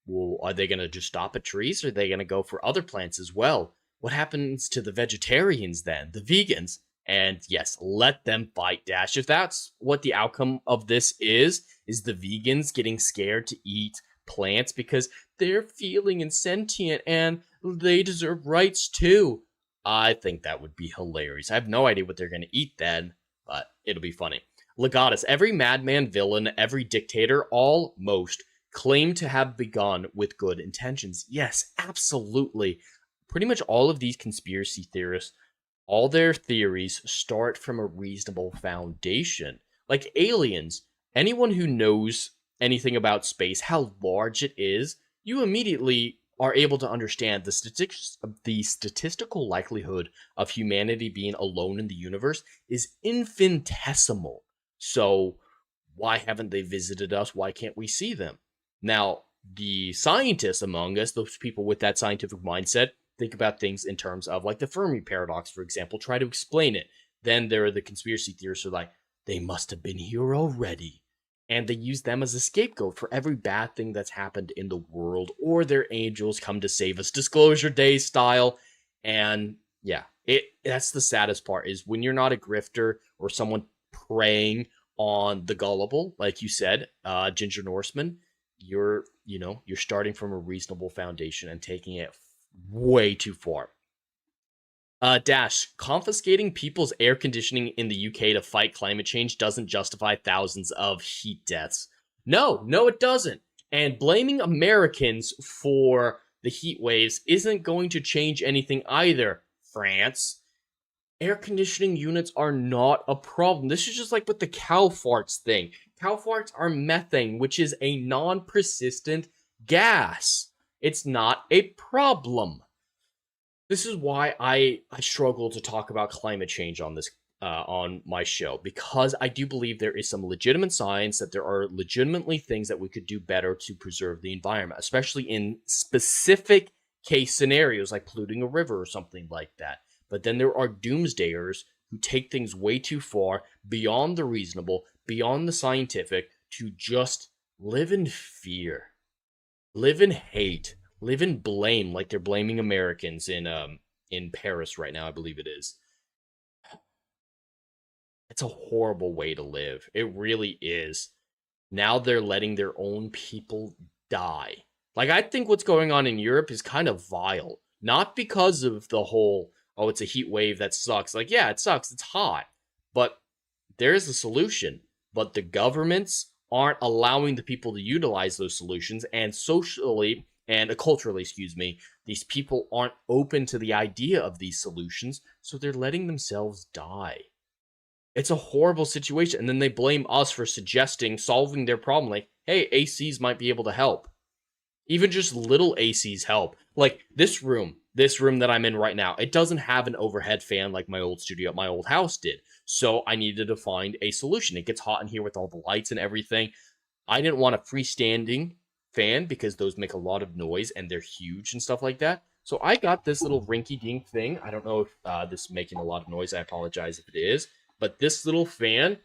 S3: Well, are they going to just stop at trees, or are they going to go for other plants as well? What happens to the vegetarians then, the vegans? And yes, let them fight, Dash. If that's what the outcome of this is the vegans getting scared to eat plants because they're feeling and sentient and they deserve rights too. I think that would be hilarious. I have no idea what they're going to eat then, but it'll be funny. Legatus, every madman villain, every dictator, almost claim to have begun with good intentions. Yes, absolutely. Pretty much all of these conspiracy theorists, all their theories start from a reasonable foundation. Like aliens, anyone who knows anything about space, how large it is, you immediately are able to understand the statistical likelihood of humanity being alone in the universe is infinitesimal. So why haven't they visited us? Why can't we see them? Now, the scientists among us, those people with that scientific mindset, think about things in terms of like the Fermi paradox, for example, try to explain it. Then there are the conspiracy theorists who are like, they must have been here already. And they use them as a scapegoat for every bad thing that's happened in the world, or their angels come to save us, Disclosure Day style. And yeah, that's the saddest part, is when you're not a grifter or someone preying on the gullible, like you said, Ginger Norseman, you're starting from a reasonable foundation and taking it way too far. Dash, confiscating people's air conditioning in the UK to fight climate change doesn't justify thousands of heat deaths. No, it doesn't. And blaming Americans for the heat waves isn't going to change anything either, France. Air conditioning units are not a problem. This is just like with the cow farts thing. Cow farts are methane, which is a non-persistent gas. It's not a problem. This is why I struggle to talk about climate change on this on my show, because I do believe there is some legitimate science, that there are legitimately things that we could do better to preserve the environment, especially in specific case scenarios like polluting a river or something like that. But then there are doomsdayers who take things way too far, beyond the reasonable, beyond the scientific, to just live in fear, live in hate, live in blame, like they're blaming Americans in Paris right now, I believe it is. It's a horrible way to live. It really is. Now they're letting their own people die. Like, I think what's going on in Europe is kind of vile. Not because of the whole, oh, it's a heat wave that sucks. Like, yeah, it sucks. It's hot. But there is a solution. But the governments aren't allowing the people to utilize those solutions, and socially and culturally, these people aren't open to the idea of these solutions, so they're letting themselves die. It's a horrible situation, and then they blame us for solving their problem, like, hey, ACs might be able to help. Even just little ACs help. Like, this room that I'm in right now, it doesn't have an overhead fan like my old studio at my old house did, so I needed to find a solution. It gets hot in here with all the lights and everything. I didn't want a freestanding fan because those make a lot of noise and they're huge and stuff like that. So I got this little rinky-dink thing. I don't know if this is making a lot of noise. I apologize if it is. But this little fan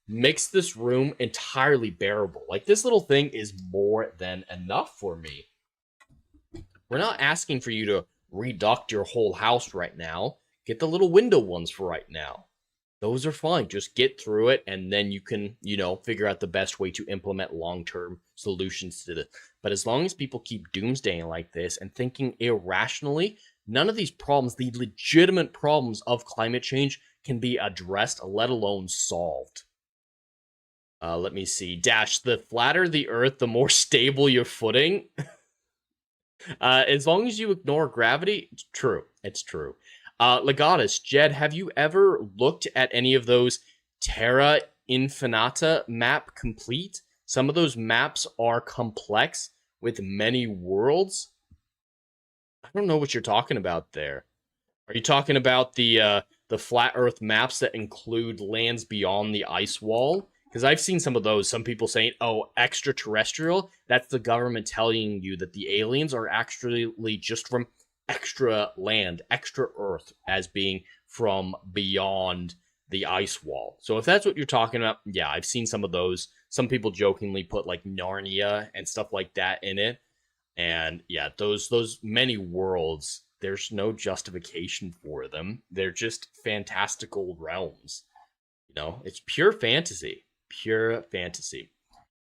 S3: makes this room entirely bearable. Like, this little thing is more than enough for me. We're not asking for you to reduct your whole house right now. Get the little window ones for right now. Those are fine. Just get through it, and then you can, figure out the best way to implement long-term solutions to this. But as long as people keep doomsdaying like this and thinking irrationally, none of these problems, the legitimate problems of climate change, can be addressed, let alone solved. Let me see. Dash, the flatter the earth, the more stable your footing. As long as you ignore gravity, it's true. It's true. Legatus, Jed, have you ever looked at any of those Terra Infinita map complete? Some of those maps are complex with many worlds. I don't know what you're talking about there. Are you talking about the flat Earth maps that include lands beyond the ice wall? Because I've seen some of those. Some people saying, oh, extraterrestrial. That's the government telling you that the aliens are actually just from extra land, extra Earth, as being from beyond the ice wall. So if that's what you're talking about, yeah, I've seen some of those. Some people jokingly put like Narnia and stuff like that in it. And yeah, those many worlds, there's no justification for them. They're just fantastical realms. You know, it's pure fantasy. Pure fantasy.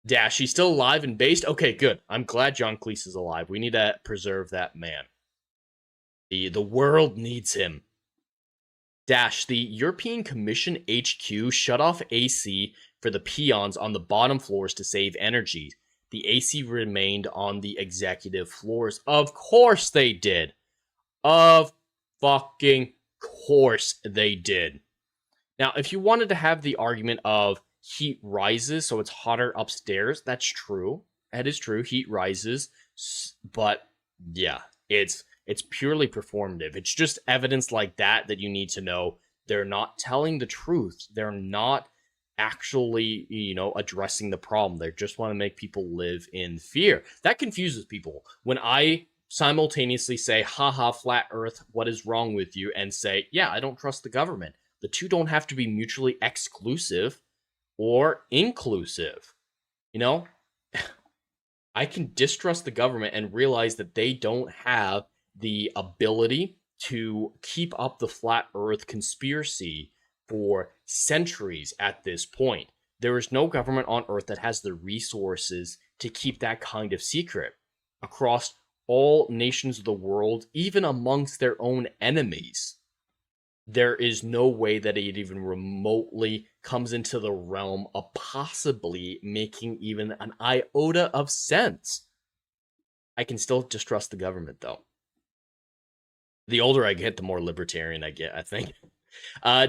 S3: Dash, he's still alive and based? Okay, good. I'm glad John Cleese is alive. We need to preserve that man. The world needs him. Dash, the European Commission HQ shut off AC for the peons on the bottom floors to save energy. The AC remained on the executive floors. Of course they did. Of fucking course they did. Now, if you wanted to have the argument of heat rises, so it's hotter upstairs, that's true. That is true. Heat rises. But yeah, it's purely performative. It's just evidence like that you need to know they're not telling the truth. They're not actually, addressing the problem. They just want to make people live in fear. That confuses people. When I simultaneously say, haha, flat earth, what is wrong with you? And say, yeah, I don't trust the government. The two don't have to be mutually exclusive or inclusive. I can distrust the government and realize that they don't have the ability to keep up the flat earth conspiracy for centuries at this point. There is no government on earth that has the resources to keep that kind of secret across all nations of the world, even amongst their own enemies. There is no way that it even remotely comes into the realm of possibly making even an iota of sense. I can still distrust the government, though. The older I get, the more libertarian I get, I think.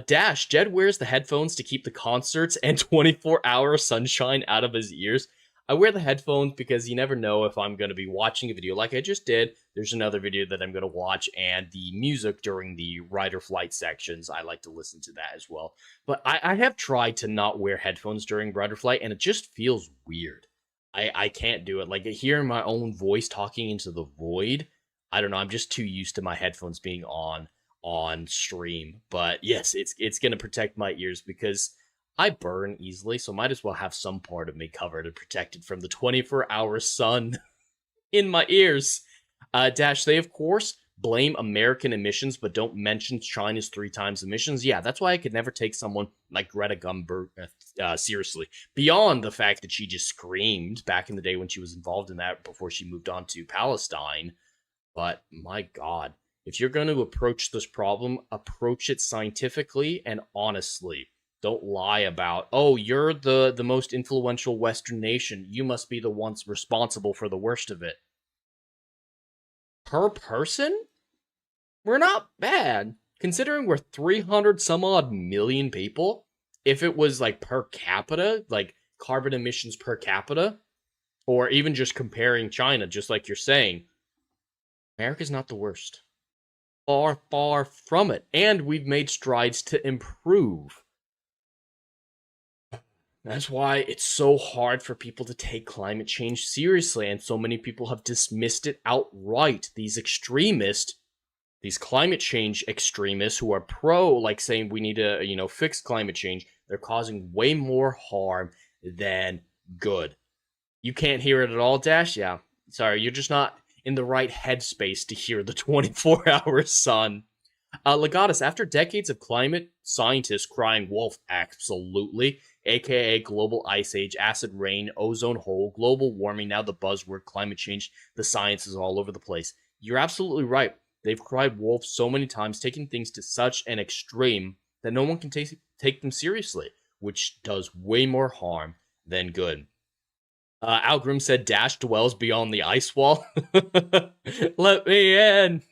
S3: Dash, Jed wears the headphones to keep the concerts and 24-hour sunshine out of his ears. I wear the headphones because you never know if I'm going to be watching a video like I just did. There's another video that I'm going to watch, and the music during the ride or flight sections, I like to listen to that as well. But I have tried to not wear headphones during ride or flight, and it just feels weird. I can't do it. Like, hearing my own voice talking into the void, I don't know, I'm just too used to my headphones being on stream. But yes, it's going to protect my ears because I burn easily, so might as well have some part of me covered and protected from the 24-hour sun in my ears. Dash, they of course blame American emissions, but don't mention China's 3 times emissions. Yeah, that's why I could never take someone like Greta Thunberg seriously. Beyond the fact that she just screamed back in the day when she was involved in that before she moved on to Palestine. But my God, if you're going to approach this problem, approach it scientifically and honestly. Don't lie about, oh, you're the most influential Western nation. You must be the ones responsible for the worst of it. Per person? We're not bad. Considering we're 300 some odd million people, if it was like per capita, like carbon emissions per capita, or even just comparing China, just like you're saying, America's not the worst. Far, far from it. And we've made strides to improve. That's why it's so hard for people to take climate change seriously, and so many people have dismissed it outright. These extremists, these climate change extremists who are pro, like saying we need to, fix climate change, they're causing way more harm than good. You can't hear it at all, Dash? Yeah. Sorry, you're just not in the right headspace to hear the 24-hour sun. Legatus, after decades of climate scientists crying wolf, absolutely, aka global ice age, acid rain, ozone hole, global warming, now the buzzword climate change, the science is all over the place. You're absolutely right. They've cried wolf so many times, taking things to such an extreme that no one can take them seriously, which does way more harm than good. Al Grimm said Dash dwells beyond the ice wall. Let me in.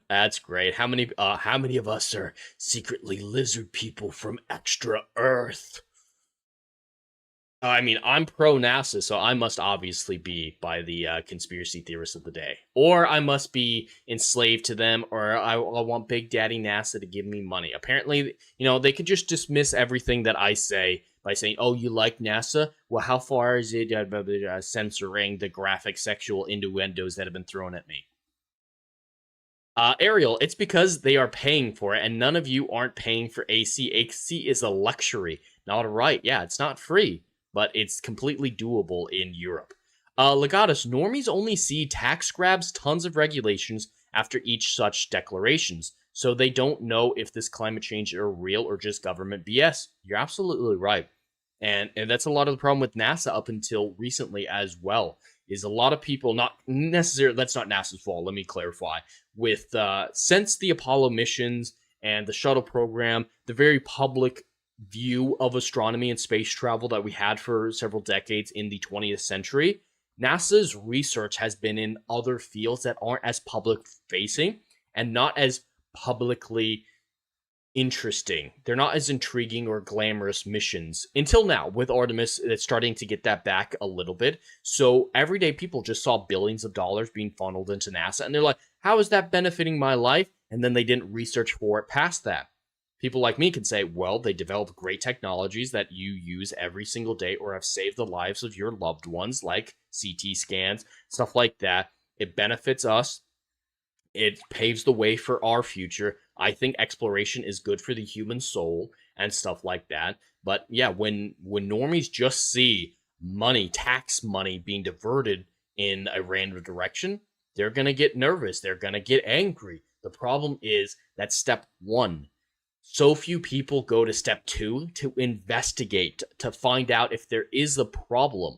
S3: That's great. How many of us are secretly lizard people from extra Earth? I mean, I'm pro NASA, so I must obviously be by the conspiracy theorists of the day. Or I must be enslaved to them, or I want Big Daddy NASA to give me money. Apparently, they could just dismiss everything that I say by saying, oh, you like NASA? Well, how far is it censoring the graphic sexual innuendos that have been thrown at me? Ariel, it's because they are paying for it, and none of you aren't paying for AC. AC is a luxury, not a right. Yeah, it's not free, but it's completely doable in Europe. Legatus, normies only see tax grabs, tons of regulations after each such declarations, so they don't know if this climate change are real or just government BS. You're absolutely right. And that's a lot of the problem with NASA up until recently as well, is a lot of people, not necessarily, that's not NASA's fault, let me clarify, with since the Apollo missions and the shuttle program, the very public view of astronomy and space travel that we had for several decades in the 20th century, NASA's research has been in other fields that aren't as public facing and not as publicly interesting. They're not as intriguing or glamorous missions until now. With Artemis, it's starting to get that back a little bit. So everyday people just saw billions of dollars being funneled into NASA, and they're like, how is that benefiting my life? And then they didn't research for it past that. People like me can say, well, they developed great technologies that you use every single day or have saved the lives of your loved ones, like CT scans, stuff like that. It benefits us. It paves the way for our future. I think exploration is good for the human soul and stuff like that. But yeah, when normies just see money, tax money being diverted in a random direction, they're going to get nervous. They're going to get angry. The problem is that step one, so few people go to step two to investigate, to find out if there is a problem.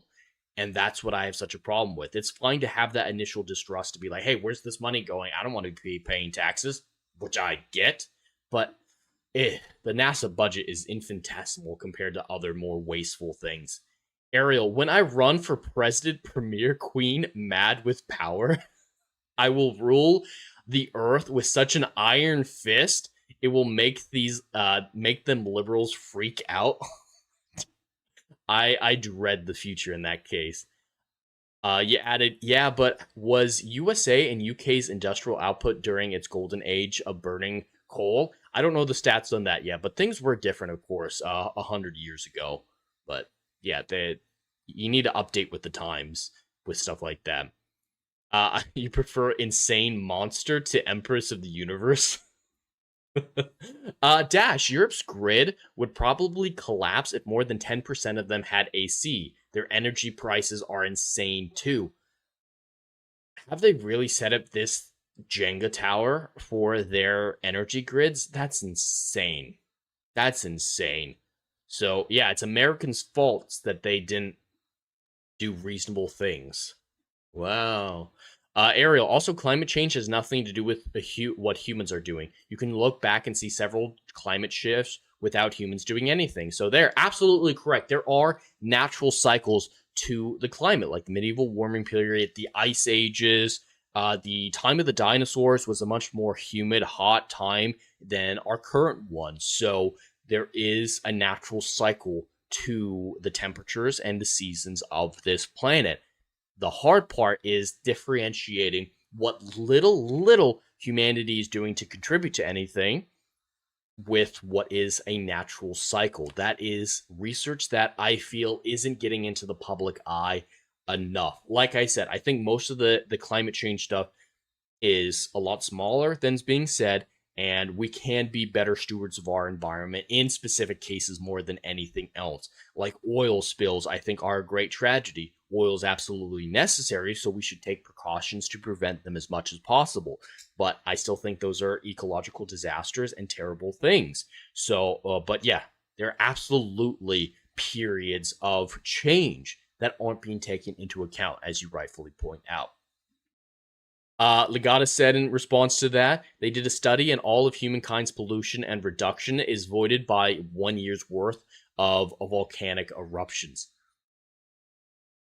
S3: And that's what I have such a problem with. It's fine to have that initial distrust to be like, hey, where's this money going? I don't want to be paying taxes, which I get. But the NASA budget is infinitesimal compared to other more wasteful things. Ariel, when I run for president, premier, queen, mad with power, I will rule the earth with such an iron fist, it will make them liberals freak out. I dread the future in that case. You added, yeah, but was USA and UK's industrial output during its golden age of burning coal? I don't know the stats on that yet, but things were different, of course, 100 years ago. But yeah, you need to update with the times with stuff like that. You prefer insane monster to Empress of the Universe? Dash, Europe's grid would probably collapse if more than 10% of them had AC. Their energy prices are insane too. Have they really set up this Jenga tower for their energy grids? That's insane. That's insane. So yeah, it's Americans' faults that they didn't do reasonable things. Wow. Ariel, also climate change has nothing to do with what humans are doing. You can look back and see several climate shifts without humans doing anything. So they're absolutely correct. There are natural cycles to the climate, like the medieval warming period, the ice ages, the time of the dinosaurs was a much more humid, hot time than our current one. So there is a natural cycle to the temperatures and the seasons of this planet. The hard part is differentiating what little humanity is doing to contribute to anything with what is a natural cycle. That is research that I feel isn't getting into the public eye enough. Like I said, I think most of the climate change stuff is a lot smaller than's being said, and we can be better stewards of our environment in specific cases more than anything else. Like oil spills, I think, are a great tragedy. Oil is absolutely necessary, so we should take precautions to prevent them as much as possible. But I still think those are ecological disasters and terrible things. So, but yeah, there are absolutely periods of change that aren't being taken into account, as you rightfully point out. Legata said in response to that, they did a study and all of humankind's pollution and reduction is voided by 1 year's worth of volcanic eruptions.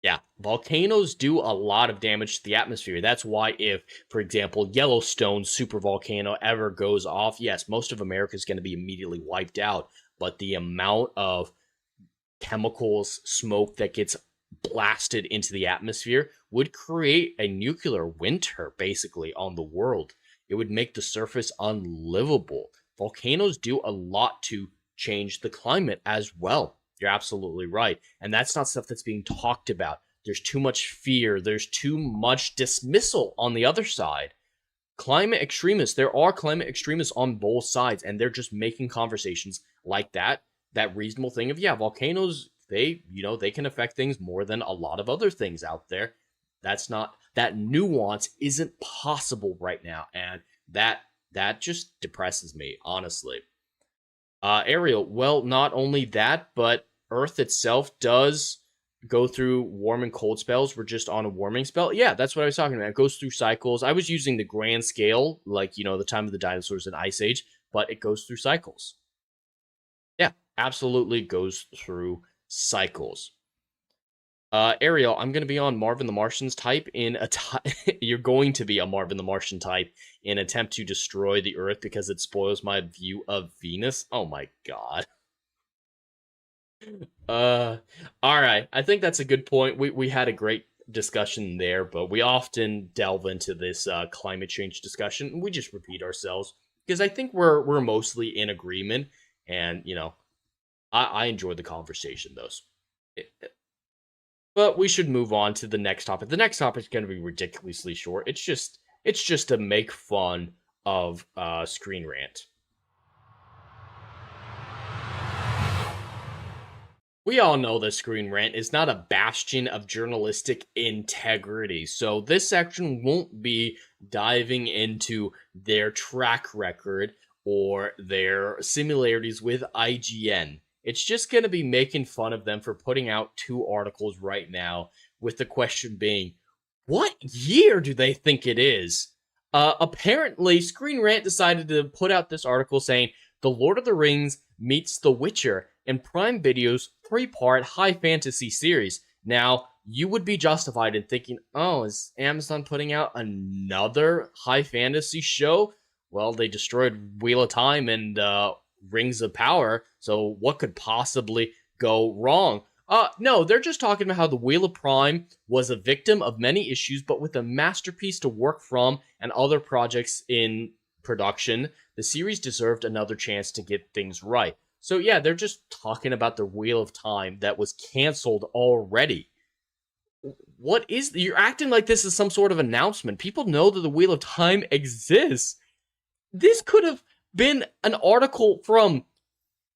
S3: Yeah, volcanoes do a lot of damage to the atmosphere. That's why if, for example, Yellowstone supervolcano ever goes off, yes, most of America is going to be immediately wiped out. But the amount of chemicals, smoke that gets blasted into the atmosphere would create a nuclear winter, basically, on the world. It would make the surface unlivable. Volcanoes do a lot to change the climate as well. You're absolutely right. And that's not stuff that's being talked about. There's too much fear. There's too much dismissal on the other side. Climate extremists, there are climate extremists on both sides, and they're just making conversations like that reasonable thing of, yeah, volcanoes they, they can affect things more than a lot of other things out there. That nuance isn't possible right now, and that just depresses me, honestly. Ariel, well, not only that, but Earth itself does go through warm and cold spells. We're just on a warming spell. Yeah, that's what I was talking about. It goes through cycles. I was using the grand scale, like, the time of the dinosaurs and Ice Age, but it goes through cycles. Yeah, absolutely goes through cycles. Ariel, I'm going to be on Marvin the Martian's type you're going to be a Marvin the Martian type in attempt to destroy the Earth because it spoils my view of Venus. Oh my god. Alright, I think that's a good point. We had a great discussion there, but we often delve into this climate change discussion. We just repeat ourselves because I think we're mostly in agreement, and I enjoyed the conversation, though. But we should move on to the next topic. The next topic is going to be ridiculously short. It's just to make fun of Screen Rant. We all know that Screen Rant is not a bastion of journalistic integrity, so this section won't be diving into their track record or their similarities with IGN. It's just going to be making fun of them for putting out 2 articles right now, with the question being, what year do they think it is? Apparently, Screen Rant decided to put out this article saying, The Lord of the Rings meets The Witcher in Prime Video's 3-part high fantasy series. Now, you would be justified in thinking, oh, is Amazon putting out another high fantasy show? Well, they destroyed Wheel of Time and Rings of Power, so what could possibly go wrong? No, they're just talking about how the Wheel of Prime was a victim of many issues, but with a masterpiece to work from and other projects in production, the series deserved another chance to get things right. So yeah, they're just talking about the Wheel of Time that was canceled already. You're acting like this is some sort of announcement. People know that the Wheel of Time exists. This could have been an article from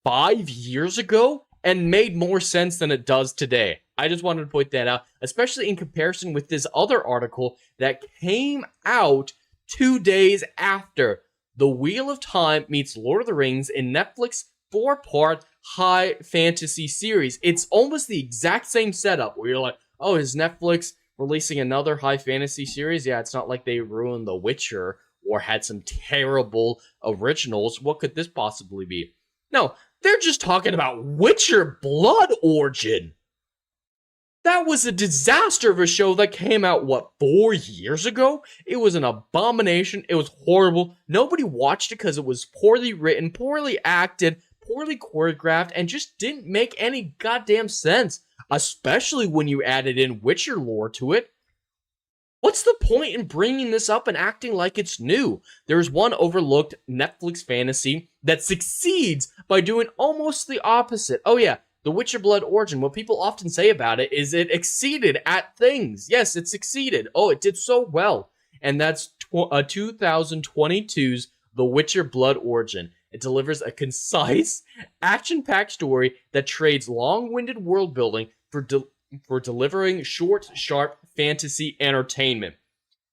S3: 5 years ago and made more sense than it does today. I just wanted to point that out, especially in comparison with this other article that came out 2 days after The Wheel of Time meets Lord of the Rings in Netflix 4-part high fantasy series. It's almost the exact same setup where you're like, oh, is Netflix releasing another high fantasy series? Yeah, it's not like they ruined The Witcher or had some terrible originals. What could this possibly be? No, they're just talking about Witcher Blood Origin. That was a disaster of a show that came out, 4 years ago? It was an abomination. It was horrible. Nobody watched it because it was poorly written, poorly acted, poorly choreographed, and just didn't make any goddamn sense. Especially when you added in Witcher lore to it. What's the point in bringing this up and acting like it's new? There's one overlooked Netflix fantasy that succeeds by doing almost the opposite. Oh yeah, The Witcher Blood Origin. What people often say about it is it exceeded at things. Yes, it succeeded. Oh, it did so well. And that's 2022's The Witcher Blood Origin. It delivers a concise, action-packed story that trades long-winded world building for delivering short, sharp fantasy entertainment.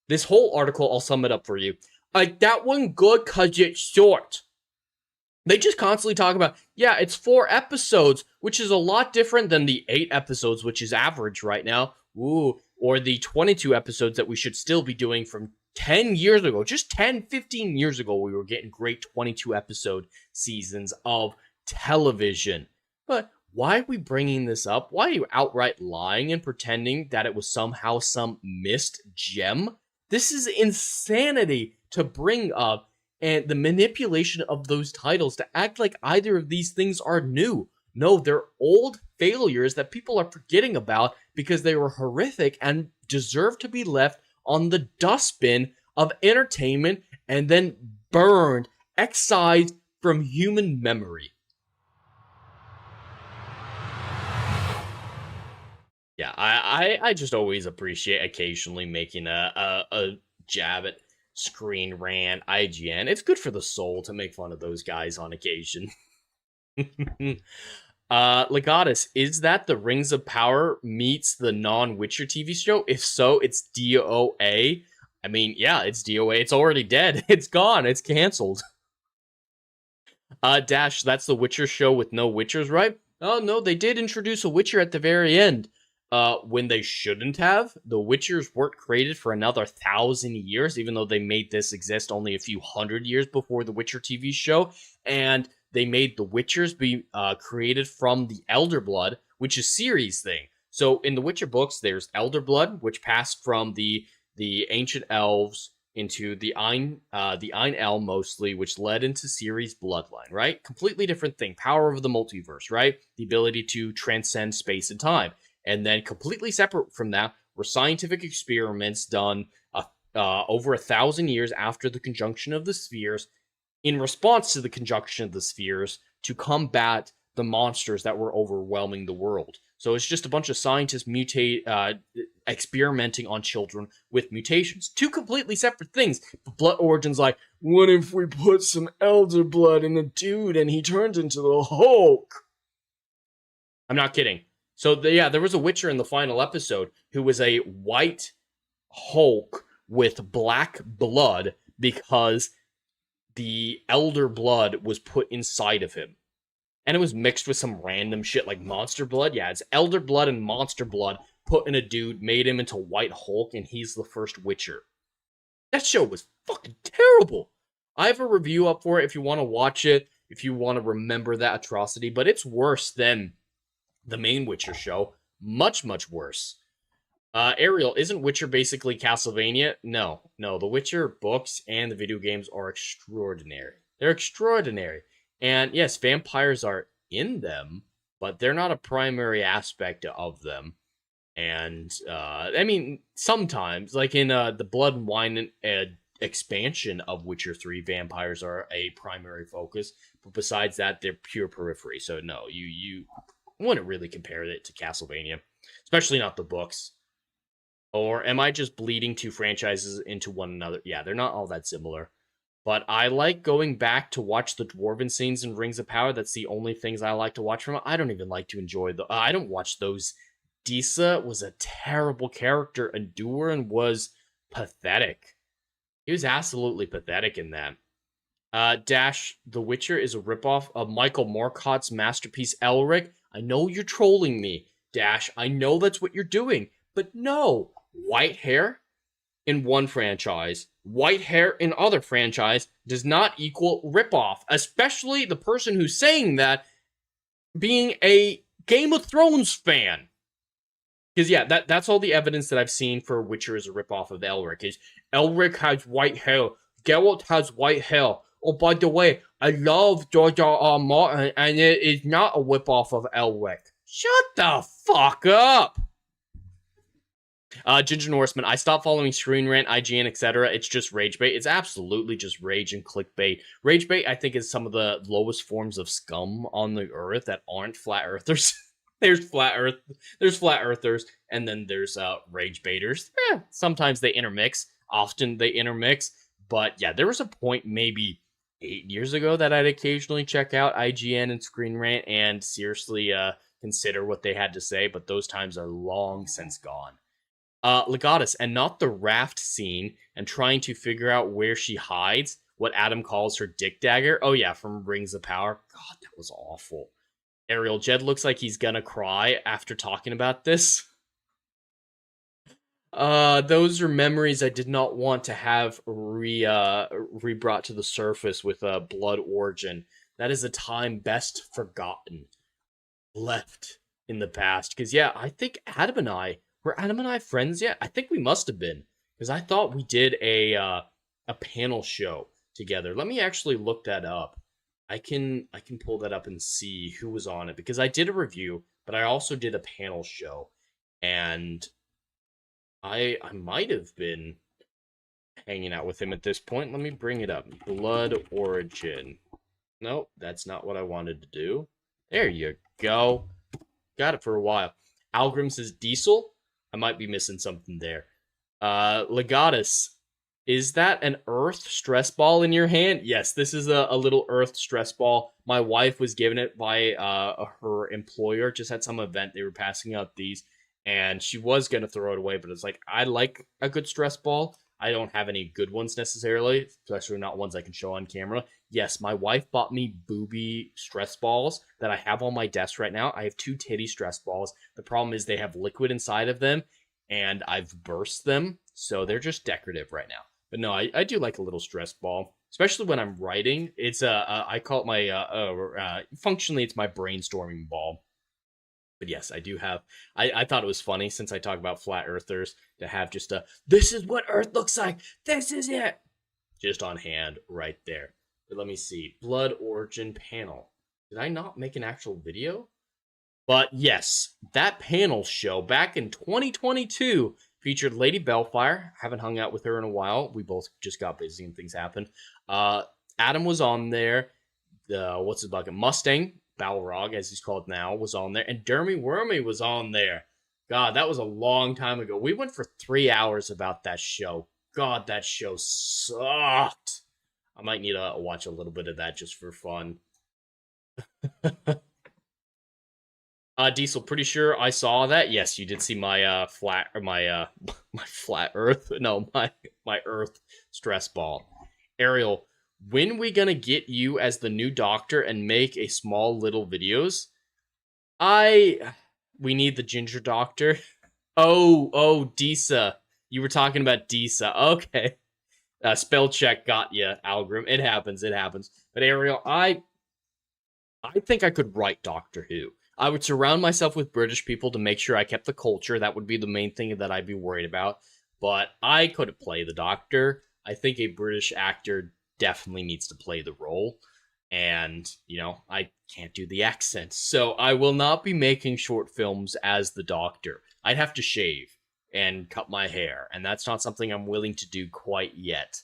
S3: This whole article, I'll sum it up for you. Like, that one good cause it's short. They just constantly talk about, yeah, it's 4 episodes, which is a lot different than the 8 episodes, which is average right now. Ooh, or the 22 episodes that we should still be doing from 10 years ago. Just 10, 15 years ago, we were getting great 22 episode seasons of television. But why are we bringing this up? Why are you outright lying and pretending that it was somehow some missed gem? This is insanity to bring up, and the manipulation of those titles to act like either of these things are new. No, they're old failures that people are forgetting about because they were horrific and deserve to be left on the dustbin of entertainment and then burned, excised from human memory. Yeah, I just always appreciate occasionally making a jab at Screen Rant, IGN. It's good for the soul to make fun of those guys on occasion. Legatus, is that the Rings of Power meets the non-Witcher TV show? If so, it's DOA. I mean, yeah, it's DOA. It's already dead. It's gone. It's canceled. Dash, that's the Witcher show with no Witchers, right? Oh, no, they did introduce a Witcher at the very end. When they shouldn't have. The Witchers weren't created for another 1,000 years, even though they made this exist only a few hundred years before the Witcher TV show. And they made the Witchers be created from the Elder Blood, which is Ciri's thing. So in the Witcher books, there's Elder Blood, which passed from the ancient elves into the Ainel mostly, which led into Ciri's bloodline, right? Completely different thing. Power of the multiverse, right? The ability to transcend space and time. And then completely separate from that were scientific experiments done over 1,000 years after the conjunction of the spheres, in response to the conjunction of the spheres, to combat the monsters that were overwhelming the world. So it's just a bunch of scientists experimenting on children with mutations. Two completely separate things. But Blood Origin's like, what if we put some elder blood in a dude and he turns into the Hulk? I'm not kidding. So, there was a Witcher in the final episode who was a white Hulk with black blood because the elder blood was put inside of him. And it was mixed with some random shit like monster blood. Yeah, it's elder blood and monster blood put in a dude, made him into White Hulk, and he's the first Witcher. That show was fucking terrible. I have a review up for it if you want to watch it, if you want to remember that atrocity, but it's worse than the main Witcher show. Much, much worse. Ariel, isn't Witcher basically Castlevania? No. The Witcher books and the video games are extraordinary. They're extraordinary. And yes, vampires are in them, but they're not a primary aspect of them. And, I mean, sometimes, like in the Blood and Wine expansion of Witcher 3, vampires are a primary focus. But besides that, they're pure periphery. So no, you wouldn't really compare it to Castlevania, especially not the books. Or am I just bleeding two franchises into one another? Yeah, they're not all that similar. But I like going back to watch the dwarven scenes in Rings of Power. That's the only things I like to watch from it. I don't even like to enjoy I don't watch those. Disa was a terrible character, and Durin was pathetic. He was absolutely pathetic in that. Dash, The Witcher is a ripoff of Michael Moorcott's masterpiece Elric. I know you're trolling me, Dash. I know that's what you're doing. But no, white hair in one franchise, white hair in other franchise does not equal ripoff. Especially the person who's saying that being a Game of Thrones fan. Because yeah, that's all the evidence that I've seen for Witcher is a ripoff of Elric. Is Elric has white hair, Geralt has white hair. Oh, by the way, I love George R. Martin, and it is not a ripoff of Elric. Shut the fuck up! Ginger Norseman, I stopped following Screen Rant, IGN, etc. It's just rage bait. It's absolutely just rage and clickbait. Rage bait, I think, is some of the lowest forms of scum on the earth that aren't flat earthers. There's flat earthers, and then there's rage baiters. Sometimes they intermix. Often they intermix. But yeah, there was a point maybe 8 years ago that I'd occasionally check out IGN and Screen Rant and seriously consider what they had to say, but those times are long since gone. Legatus, and not the raft scene and trying to figure out where she hides, what Adam calls her dick dagger. Oh yeah, from Rings of Power. God, that was awful. Ariel, Jed looks like he's gonna cry after talking about this. Those are memories I did not want to have re-brought to the surface with Blood Origin. That is a time best forgotten. Left in the past. Because yeah, I think were Adam and I friends yet? I think we must have been. Because I thought we did a panel show together. Let me actually look that up. I can pull that up and see who was on it. Because I did a review, but I also did a panel show. And I might have been hanging out with him at this point. Let me bring it up. Blood Origin. Nope, that's not what I wanted to do. There you go. Got it for a while. Algrim says Diesel. I might be missing something there. Legatus. Is that an Earth stress ball in your hand? Yes, this is a little Earth stress ball. My wife was given it by her employer. Just had some event. They were passing out these, and she was going to throw it away, but it's like, I like a good stress ball. I don't have any good ones necessarily, especially not ones I can show on camera. Yes, my wife bought me booby stress balls that I have on my desk right now. I have 2 titty stress balls. The problem is they have liquid inside of them, and I've burst them, so they're just decorative right now. But no, I do like a little stress ball, especially when I'm writing. It's I call it my functionally it's my brainstorming ball. But yes, I do have. I thought it was funny, since I talk about flat earthers, to have just a "this is what Earth looks like. This is it," just on hand right there. But let me see, Blood Origin panel. Did I not make an actual video? But yes, that panel show back in 2022 featured Lady Bellfire. Haven't hung out with her in a while. We both just got busy and things happened. Adam was on there. What's his bucket? Mustang, Balrog, as he's called now, was on there. And Dermy Wormy was on there. God, that was a long time ago. We went for 3 hours about that show. God, that show sucked. I might need to watch a little bit of that just for fun. Diesel, pretty sure I saw that. Yes, you did see my my flat Earth. No, my Earth stress ball. Ariel, when we gonna get you as the new Doctor and make a small little videos? We need the Ginger Doctor. Oh, Disa. You were talking about Disa. Okay. Spell check got you, Algrim. It happens. But Ariel, I think I could write Doctor Who. I would surround myself with British people to make sure I kept the culture. That would be the main thing that I'd be worried about. But I couldn't play the Doctor. I think a British actor definitely needs to play the role. And, I can't do the accent. So I will not be making short films as the Doctor. I'd have to shave and cut my hair. And that's not something I'm willing to do quite yet.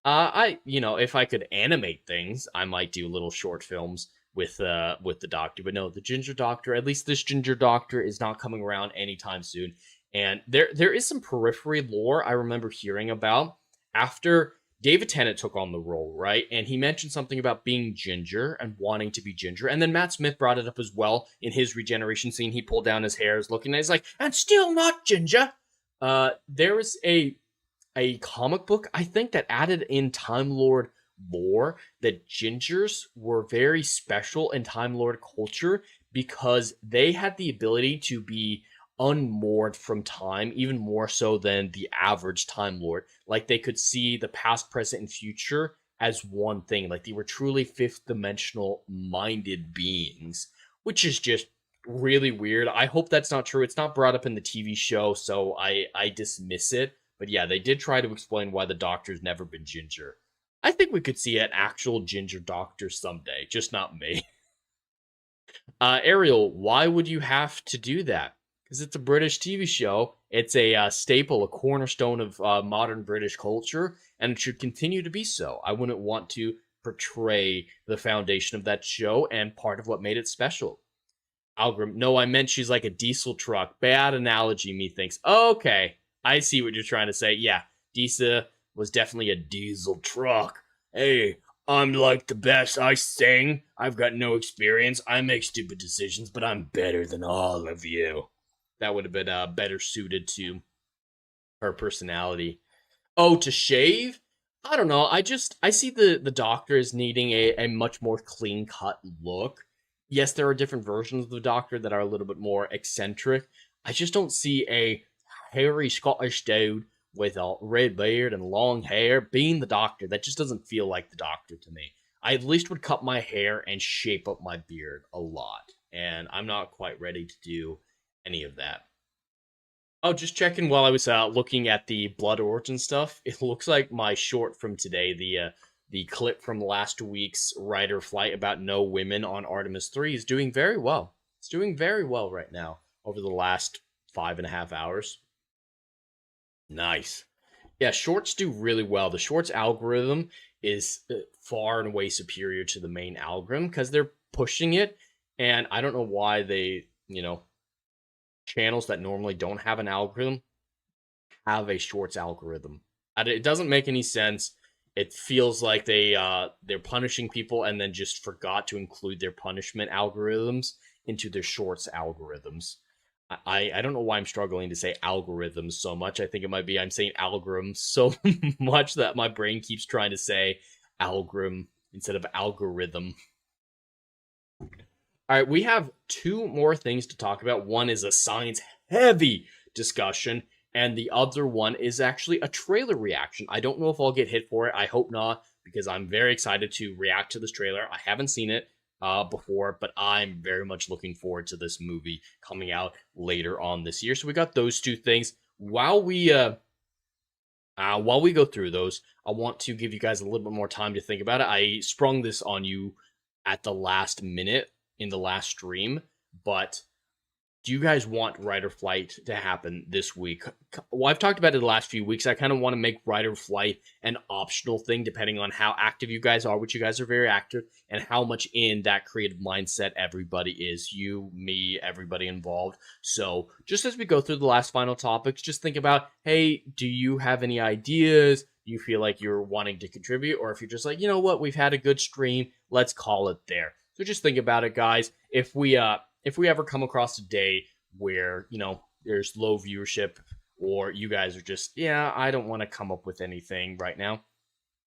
S3: If I could animate things, I might do little short films with the Doctor. But no, the Ginger Doctor, at least this Ginger Doctor, is not coming around anytime soon. And there is some periphery lore I remember hearing about after David Tennant took on the role, right? And he mentioned something about being ginger and wanting to be ginger. And then Matt Smith brought it up as well in his regeneration scene. He pulled down his hair, is looking, and he's like, "And still not ginger." There was a comic book, I think, that added in Time Lord lore that gingers were very special in Time Lord culture because they had the ability to be unmoored from time, even more so than the average Time Lord. Like, they could see the past, present, and future as one thing. Like, they were truly fifth dimensional minded beings, which is just really weird. I hope that's not true. It's not brought up in the TV show, so I dismiss it. But yeah, they did try to explain why the Doctor's never been ginger. I think we could see an actual Ginger Doctor someday, just not me. Ariel, why would you have to do that? Because it's a British TV show. It's a staple, a cornerstone of modern British culture, and it should continue to be so. I wouldn't want to portray the foundation of that show and part of what made it special. Algrim, no, I meant she's like a diesel truck. Bad analogy, methinks. Okay, I see what you're trying to say. Yeah, Disa was definitely a diesel truck. Hey, I'm like the best. I sing. I've got no experience. I make stupid decisions, but I'm better than all of you. That would have been better suited to her personality. Oh, to shave? I don't know. I see the Doctor as needing a much more clean-cut look. Yes, there are different versions of the Doctor that are a little bit more eccentric. I just don't see a hairy Scottish dude with a red beard and long hair being the Doctor. That just doesn't feel like the Doctor to me. I at least would cut my hair and shape up my beard a lot. And I'm not quite ready to do any of that. Oh, just checking while I was looking at the Blood Origin stuff. It looks like my short from today, the clip from last week's Rider Flight about no women on Artemis 3 is doing very well. It's doing very well right now over the last 5.5 hours. Nice. Yeah, shorts do really well. The shorts algorithm is far and away superior to the main algorithm because they're pushing it, and I don't know why they, channels that normally don't have an algorithm have a shorts algorithm. It doesn't make any sense. It feels like they're punishing people and then just forgot to include their punishment algorithms into their shorts algorithms. I don't know why I'm struggling to say algorithms so much. I think it might be I'm saying algorithm so much that my brain keeps trying to say algorithm instead of algorithm. All right, we have two more things to talk about. One is a science-heavy discussion, and the other one is actually a trailer reaction. I don't know if I'll get hit for it. I hope not, because I'm very excited to react to this trailer. I haven't seen it before, but I'm very much looking forward to this movie coming out later on this year. So we got those two things. While we go through those, I want to give you guys a little bit more time to think about it. I sprung this on you at the last minute in the last stream, but do you guys want Rider Flight to happen this week? Well, I've talked about it the last few weeks. I kind of want to make Rider Flight an optional thing, depending on how active you guys are, which you guys are very active, and how much in that creative mindset everybody is. You, me, everybody involved. So just as we go through the last final topics, just think about, hey, do you have any ideas? Do you feel like you're wanting to contribute? Or if you're just like, you know what, we've had a good stream, let's call it there. So just think about it, guys. If we ever come across a day where, there's low viewership, or you guys are just, yeah, I don't want to come up with anything right now,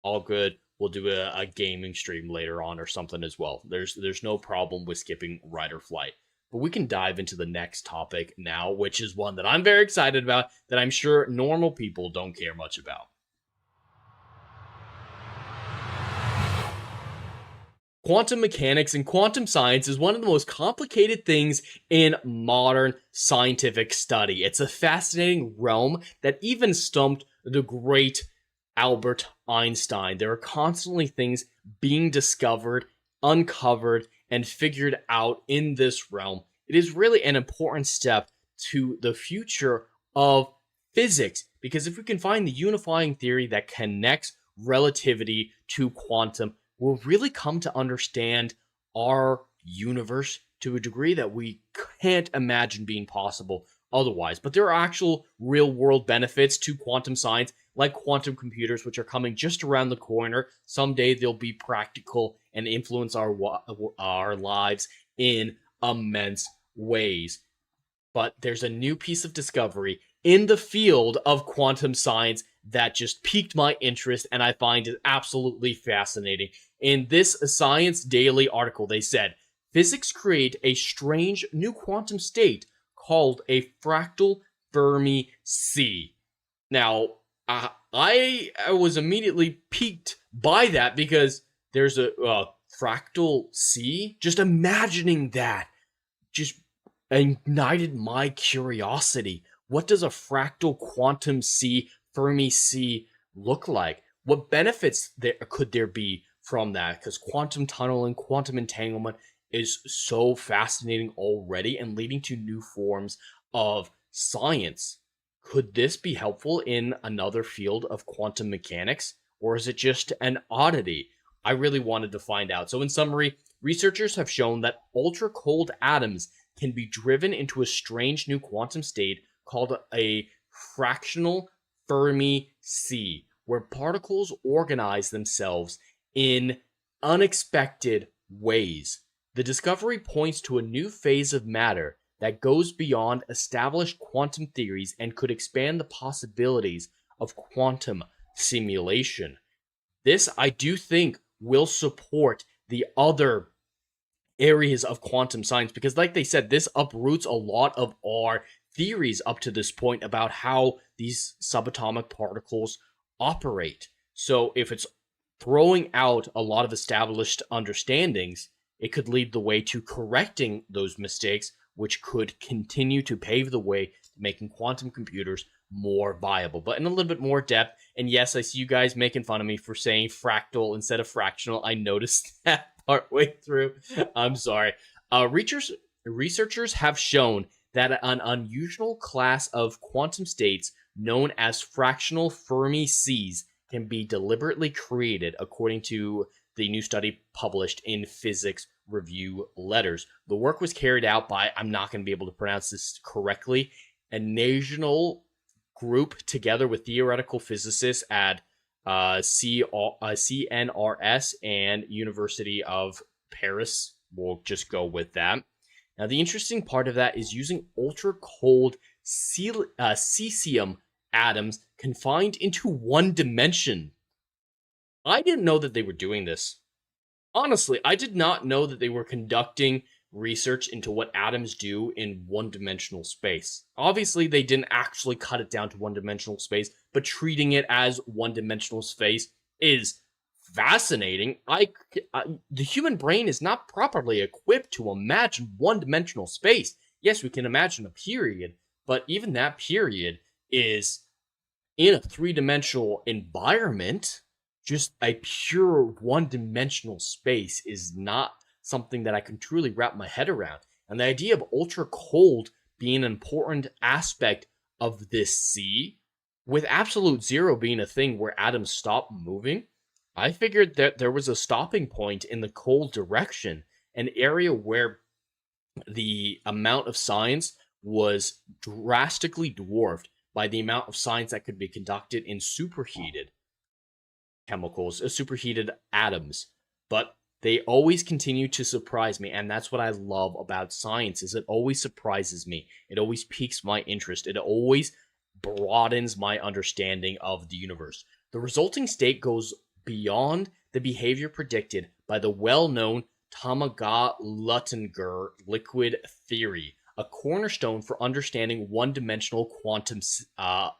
S3: all good. We'll do a gaming stream later on or something as well. There's no problem with skipping Rider Flight. But we can dive into the next topic now, which is one that I'm very excited about, that I'm sure normal people don't care much about. Quantum mechanics and quantum science is one of the most complicated things in modern scientific study. It's a fascinating realm that even stumped the great Albert Einstein. There are constantly things being discovered, uncovered, and figured out in this realm. It is really an important step to the future of physics, because if we can find the unifying theory that connects relativity to quantum, we'll really come to understand our universe to a degree that we can't imagine being possible otherwise. But there are actual real-world benefits to quantum science, like quantum computers, which are coming just around the corner. Someday they'll be practical and influence our lives in immense ways. But there's a new piece of discovery in the field of quantum science that just piqued my interest, and I find it absolutely fascinating. In this Science Daily article, they said, physics create a strange new quantum state called a fractal Fermi sea. Now, I was immediately piqued by that because there's a fractal sea. Just imagining that just ignited my curiosity. What does a fractal quantum sea, Fermi sea, look like? What benefits could there be from that? Because quantum tunneling, quantum entanglement is so fascinating already and leading to new forms of science. Could this be helpful in another field of quantum mechanics, or is it just an oddity? I really wanted to find out. So in summary, researchers have shown that ultra-cold atoms can be driven into a strange new quantum state called a fractional Fermi sea, where particles organize themselves in unexpected ways. The discovery points to a new phase of matter that goes beyond established quantum theories and could expand the possibilities of quantum simulation. This, I do think, will support the other areas of quantum science, because like they said, this uproots a lot of our theories up to this point about how these subatomic particles operate. So if it's throwing out a lot of established understandings, it could lead the way to correcting those mistakes, which could continue to pave the way to making quantum computers more viable. But in a little bit more depth, and yes, I see you guys making fun of me for saying fractal instead of fractional. I noticed that partway through. I'm sorry. Researchers have shown that an unusual class of quantum states known as fractional Fermi seas can be deliberately created, according to the new study published in Physics Review Letters. The work was carried out by, I'm not going to be able to pronounce this correctly, a national group, together with theoretical physicists at CNRS and University of Paris. We'll just go with that. Now, the interesting part of that is using ultra-cold cesium atoms confined into one dimension. I didn't know that they were doing this. Honestly, I did not know that they were conducting research into what atoms do in one-dimensional space. Obviously, they didn't actually cut it down to one-dimensional space, but treating it as one-dimensional space is fascinating. The human brain is not properly equipped to imagine one-dimensional space. Yes, we can imagine a period, but even that period is in a three-dimensional environment. Just a pure one-dimensional space is not something that I can truly wrap my head around. And the idea of ultra cold being an important aspect of this sea, with absolute zero being a thing where atoms stop moving, I figured that there was a stopping point in the cold direction, an area where the amount of science was drastically dwarfed by the amount of science that could be conducted in superheated chemicals, superheated atoms. But they always continue to surprise me, and that's what I love about science, is it always surprises me. It always piques my interest. It always broadens my understanding of the universe. The resulting state goes beyond the behavior predicted by the well-known Tamaga-Luttinger liquid theory, a cornerstone for understanding one-dimensional quantum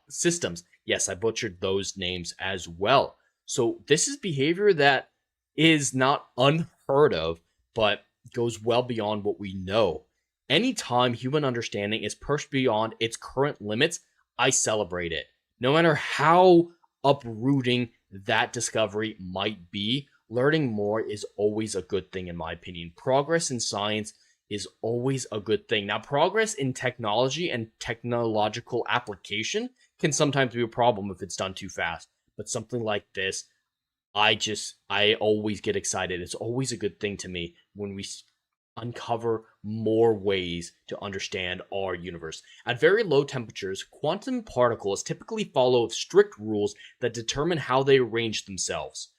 S3: systems. Yes, I butchered those names as well. So this is behavior that is not unheard of, but goes well beyond what we know. Anytime human understanding is pushed beyond its current limits, I celebrate it. No matter how uprooting that discovery might be, learning more is always a good thing in my opinion. Progress in science is always a good thing. Now, progress in technology and technological application can sometimes be a problem if it's done too fast. But something like this, I always get excited. It's always a good thing to me when we uncover more ways to understand our universe. At very low temperatures, quantum particles typically follow strict rules that determine how they arrange themselves.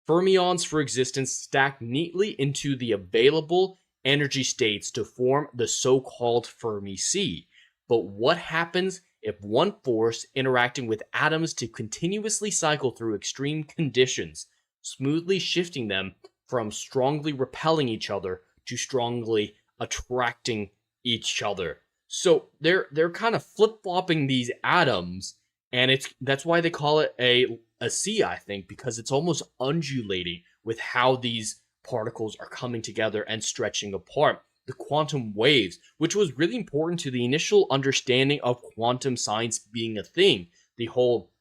S3: Fermions, for existence, stack neatly into the available energy states to form the so-called Fermi sea. But what happens if one force interacting with atoms to continuously cycle through extreme conditions, smoothly shifting them from strongly repelling each other to strongly attracting each other? So they're kind of flip-flopping these atoms, and that's why they call it a sea, I think, because it's almost undulating with how these particles are coming together and stretching apart. The quantum waves, which was really important to the initial understanding of quantum science being a thing. The whole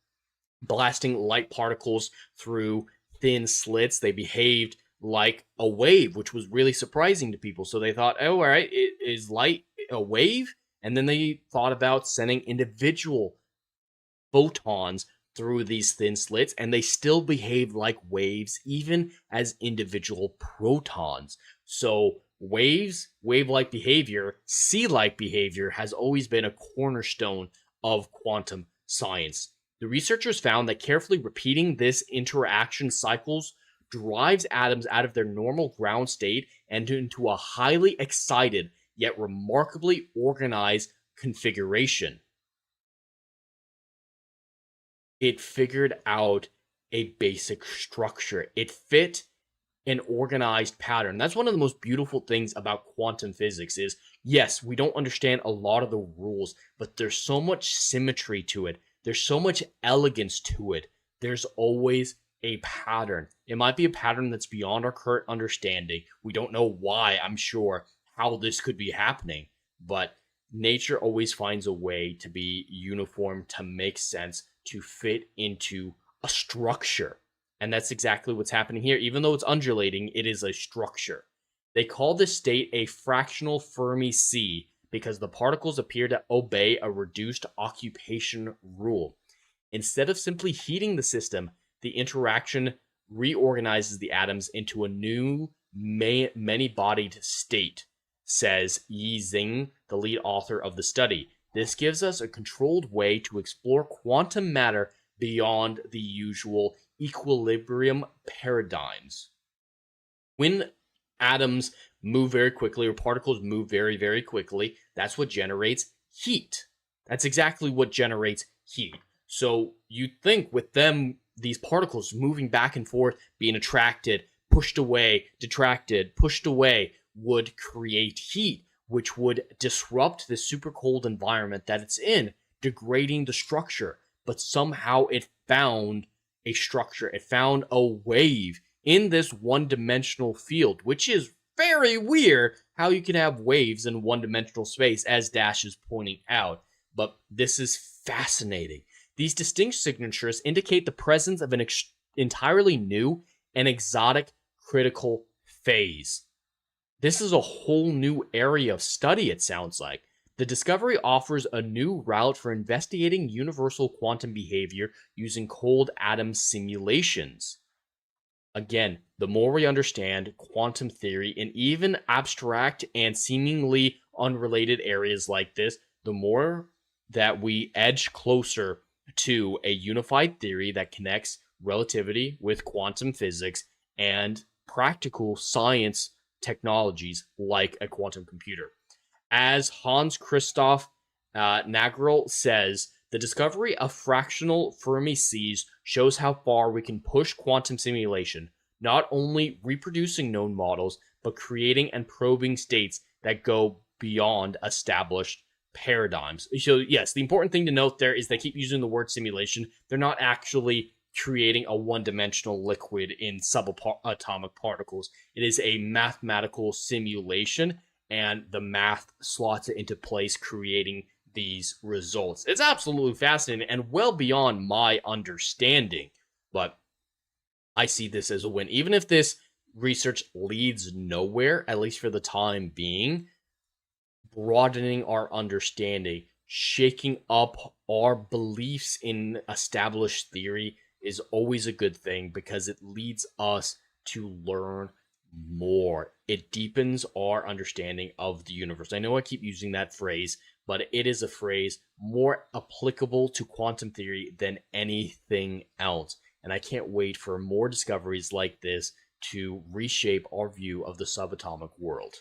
S3: blasting light particles through thin slits, they behaved like a wave, which was really surprising to people. So they thought, oh, all right, is light a wave? And then they thought about sending individual photons through these thin slits, and they still behave like waves, even as individual protons. So waves, wave-like behavior, sea-like behavior has always been a cornerstone of quantum science. The researchers found that carefully repeating this interaction cycles drives atoms out of their normal ground state and into a highly excited yet remarkably organized configuration. It figured out a basic structure. It fit an organized pattern. That's one of the most beautiful things about quantum physics is, yes, we don't understand a lot of the rules, but there's so much symmetry to it. There's so much elegance to it. There's always a pattern. It might be a pattern that's beyond our current understanding. We don't know why, I'm sure, how this could be happening, but nature always finds a way to be uniform, to make sense, to fit into a structure. And that's exactly what's happening here. Even though it's undulating, it is a structure. They call this state a fractional Fermi sea because the particles appear to obey a reduced occupation rule. Instead of simply heating the system, the interaction reorganizes the atoms into a new many-bodied state, says Yi Xing, the lead author of the study. This gives us a controlled way to explore quantum matter beyond the usual equilibrium paradigms. When atoms move very quickly, or particles move very, very quickly, that's what generates heat. That's exactly what generates heat. So you think with them, these particles moving back and forth, being attracted, pushed away, detracted, pushed away, would create heat, which would disrupt the super cold environment that it's in, degrading the structure. But somehow it found a structure. It found a wave in this one-dimensional field, which is very weird how you can have waves in one-dimensional space, as Dash is pointing out. But this is fascinating. These distinct signatures indicate the presence of an entirely new and exotic critical phase. This is a whole new area of study, it sounds like. The discovery offers a new route for investigating universal quantum behavior using cold atom simulations. Again, the more we understand quantum theory in even abstract and seemingly unrelated areas like this, the more that we edge closer to a unified theory that connects relativity with quantum physics and practical science technologies like a quantum computer. As Hans Christoph Nagerl says, the discovery of fractional Fermi seas shows how far we can push quantum simulation, not only reproducing known models, but creating and probing states that go beyond established paradigms. So yes, the important thing to note there is they keep using the word simulation. They're not actually creating a one-dimensional liquid in subatomic particles. It is a mathematical simulation, and the math slots it into place, creating these results. It's absolutely fascinating and well beyond my understanding, but I see this as a win. Even if this research leads nowhere, at least for the time being, broadening our understanding, shaking up our beliefs in established theory is always a good thing because it leads us to learn more. It deepens our understanding of the universe. I know I keep using that phrase, but it is a phrase more applicable to quantum theory than anything else. And I can't wait for more discoveries like this to reshape our view of the subatomic world.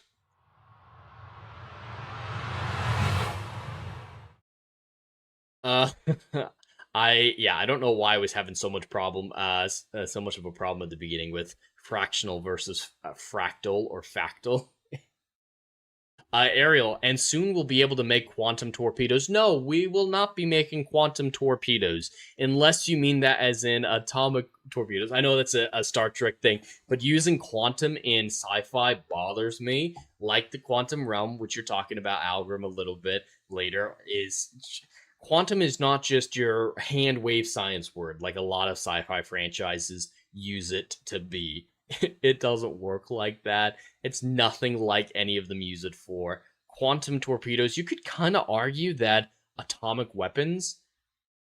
S3: I don't know why I was having so much so much of a problem at the beginning with fractional versus fractal or factal. Ariel, and soon we'll be able to make quantum torpedoes. No, we will not be making quantum torpedoes, unless you mean that as in atomic torpedoes. I know that's a Star Trek thing, but using quantum in sci-fi bothers me, like the quantum realm, which you're talking about, Algrim, a little bit later, is... Quantum is not just your hand wave science word, like a lot of sci-fi franchises use it to be. It doesn't work like that. It's nothing like any of them use it for. Quantum torpedoes, you could kind of argue that atomic weapons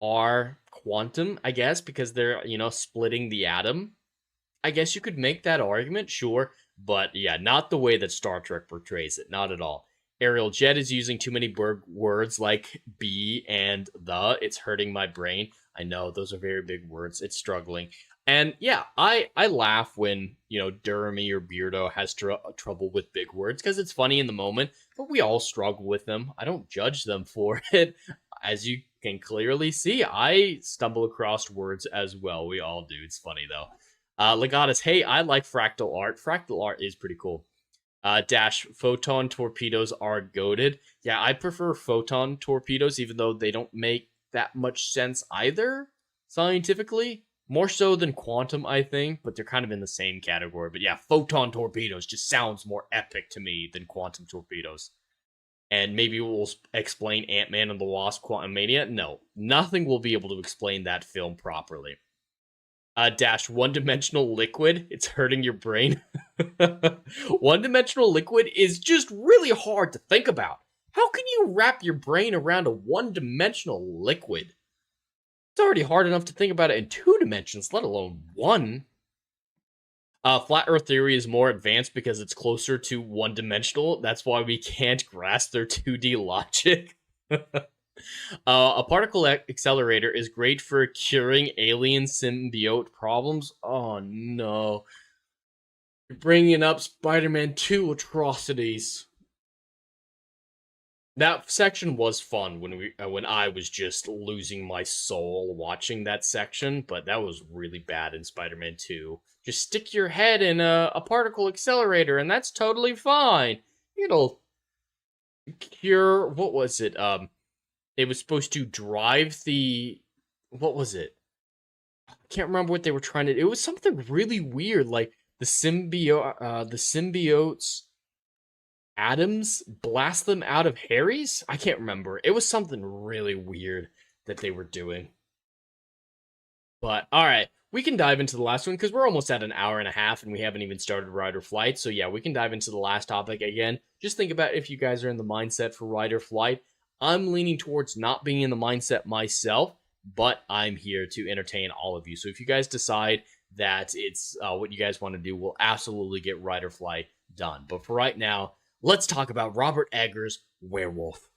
S3: are quantum, I guess, because they're, splitting the atom. I guess you could make that argument, sure, but yeah, not the way that Star Trek portrays it, not at all. Ariel, Jed is using too many words like be and the. It's hurting my brain. I know, those are very big words. It's struggling. And yeah, I laugh when, Duramy or Beardo has trouble with big words because it's funny in the moment, but we all struggle with them. I don't judge them for it. As you can clearly see, I stumble across words as well. We all do. It's funny, though. Legatus, hey, I like fractal art. Fractal art is pretty cool. Dash, photon torpedoes are goated. Yeah, I prefer photon torpedoes, even though they don't make that much sense either, scientifically. More so than quantum, I think, but they're kind of in the same category. But yeah, photon torpedoes just sounds more epic to me than quantum torpedoes. And maybe we'll explain Ant-Man and the Wasp: Quantumania. No, nothing will be able to explain that film properly. Dash, one-dimensional liquid, it's hurting your brain. One-dimensional liquid is just really hard to think about. How can you wrap your brain around a one-dimensional liquid? It's already hard enough to think about it in 2 dimensions, let alone 1. Flat Earth theory is more advanced because it's closer to one-dimensional. That's why we can't grasp their 2D logic. A particle accelerator is great for curing alien symbiote problems. Oh no. You're bringing up Spider-Man 2 atrocities. That section was fun when I was just losing my soul watching that section, but that was really bad in Spider-Man 2. Just stick your head in a particle accelerator, and that's totally fine. It'll cure. What was it? It was supposed to drive the. What was it? I can't remember what they were trying to. It was something really weird, like the symbiotes atoms blast them out of Harry's? I can't remember. It was something really weird that they were doing. But alright, we can dive into the last one because we're almost at an hour and a half and we haven't even started Ride or Flight. So yeah, we can dive into the last topic again. Just think about if you guys are in the mindset for Ride or Flight. I'm leaning towards not being in the mindset myself, but I'm here to entertain all of you. So if you guys decide that it's what you guys want to do, we'll absolutely get Ride or Flight done. But for right now, let's talk about Robert Eggers' Werewolf.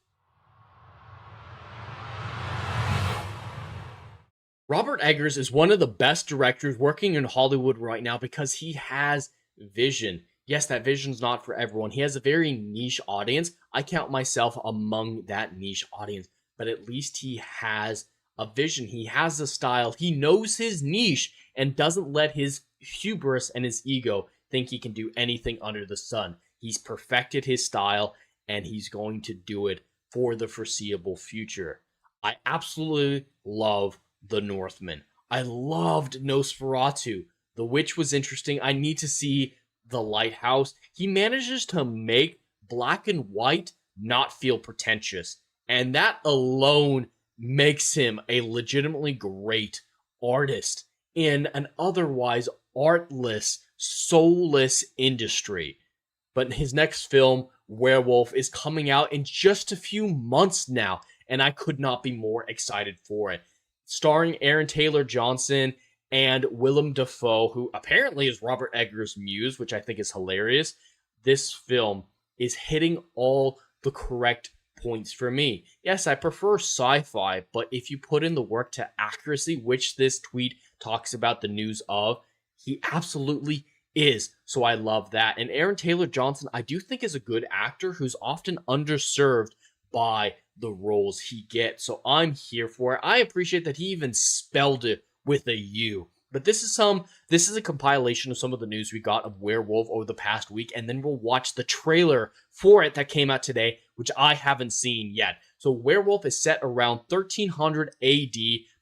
S3: Robert Eggers is one of the best directors working in Hollywood right now because he has vision. Yes, that vision's not for everyone. He has a very niche audience. I count myself among that niche audience, but at least he has a vision. He has a style. He knows his niche and doesn't let his hubris and his ego think he can do anything under the sun. He's perfected his style, and he's going to do it for the foreseeable future. I absolutely love The Northman. I loved Nosferatu. The Witch was interesting. I need to see The Lighthouse. He manages to make black and white not feel pretentious, and that alone makes him a legitimately great artist in an otherwise artless, soulless industry. But his next film, Werewolf, is coming out in just a few months now, and I could not be more excited for it. Starring Aaron Taylor Johnson and Willem Dafoe, who apparently is Robert Eggers' muse, which I think is hilarious. This film is hitting all the correct points for me. Yes, I prefer sci-fi, but if you put in the work to accuracy, which this tweet talks about the news of, he absolutely is. So I love that. And Aaron Taylor Johnson, I do think is a good actor who's often underserved by the roles he gets. So I'm here for it. I appreciate that he even spelled it with a U. But this is a compilation of some of the news we got of Werewolf over the past week, and then we'll watch the trailer for it that came out today, which I haven't seen yet. So Werewolf is set around 1300 AD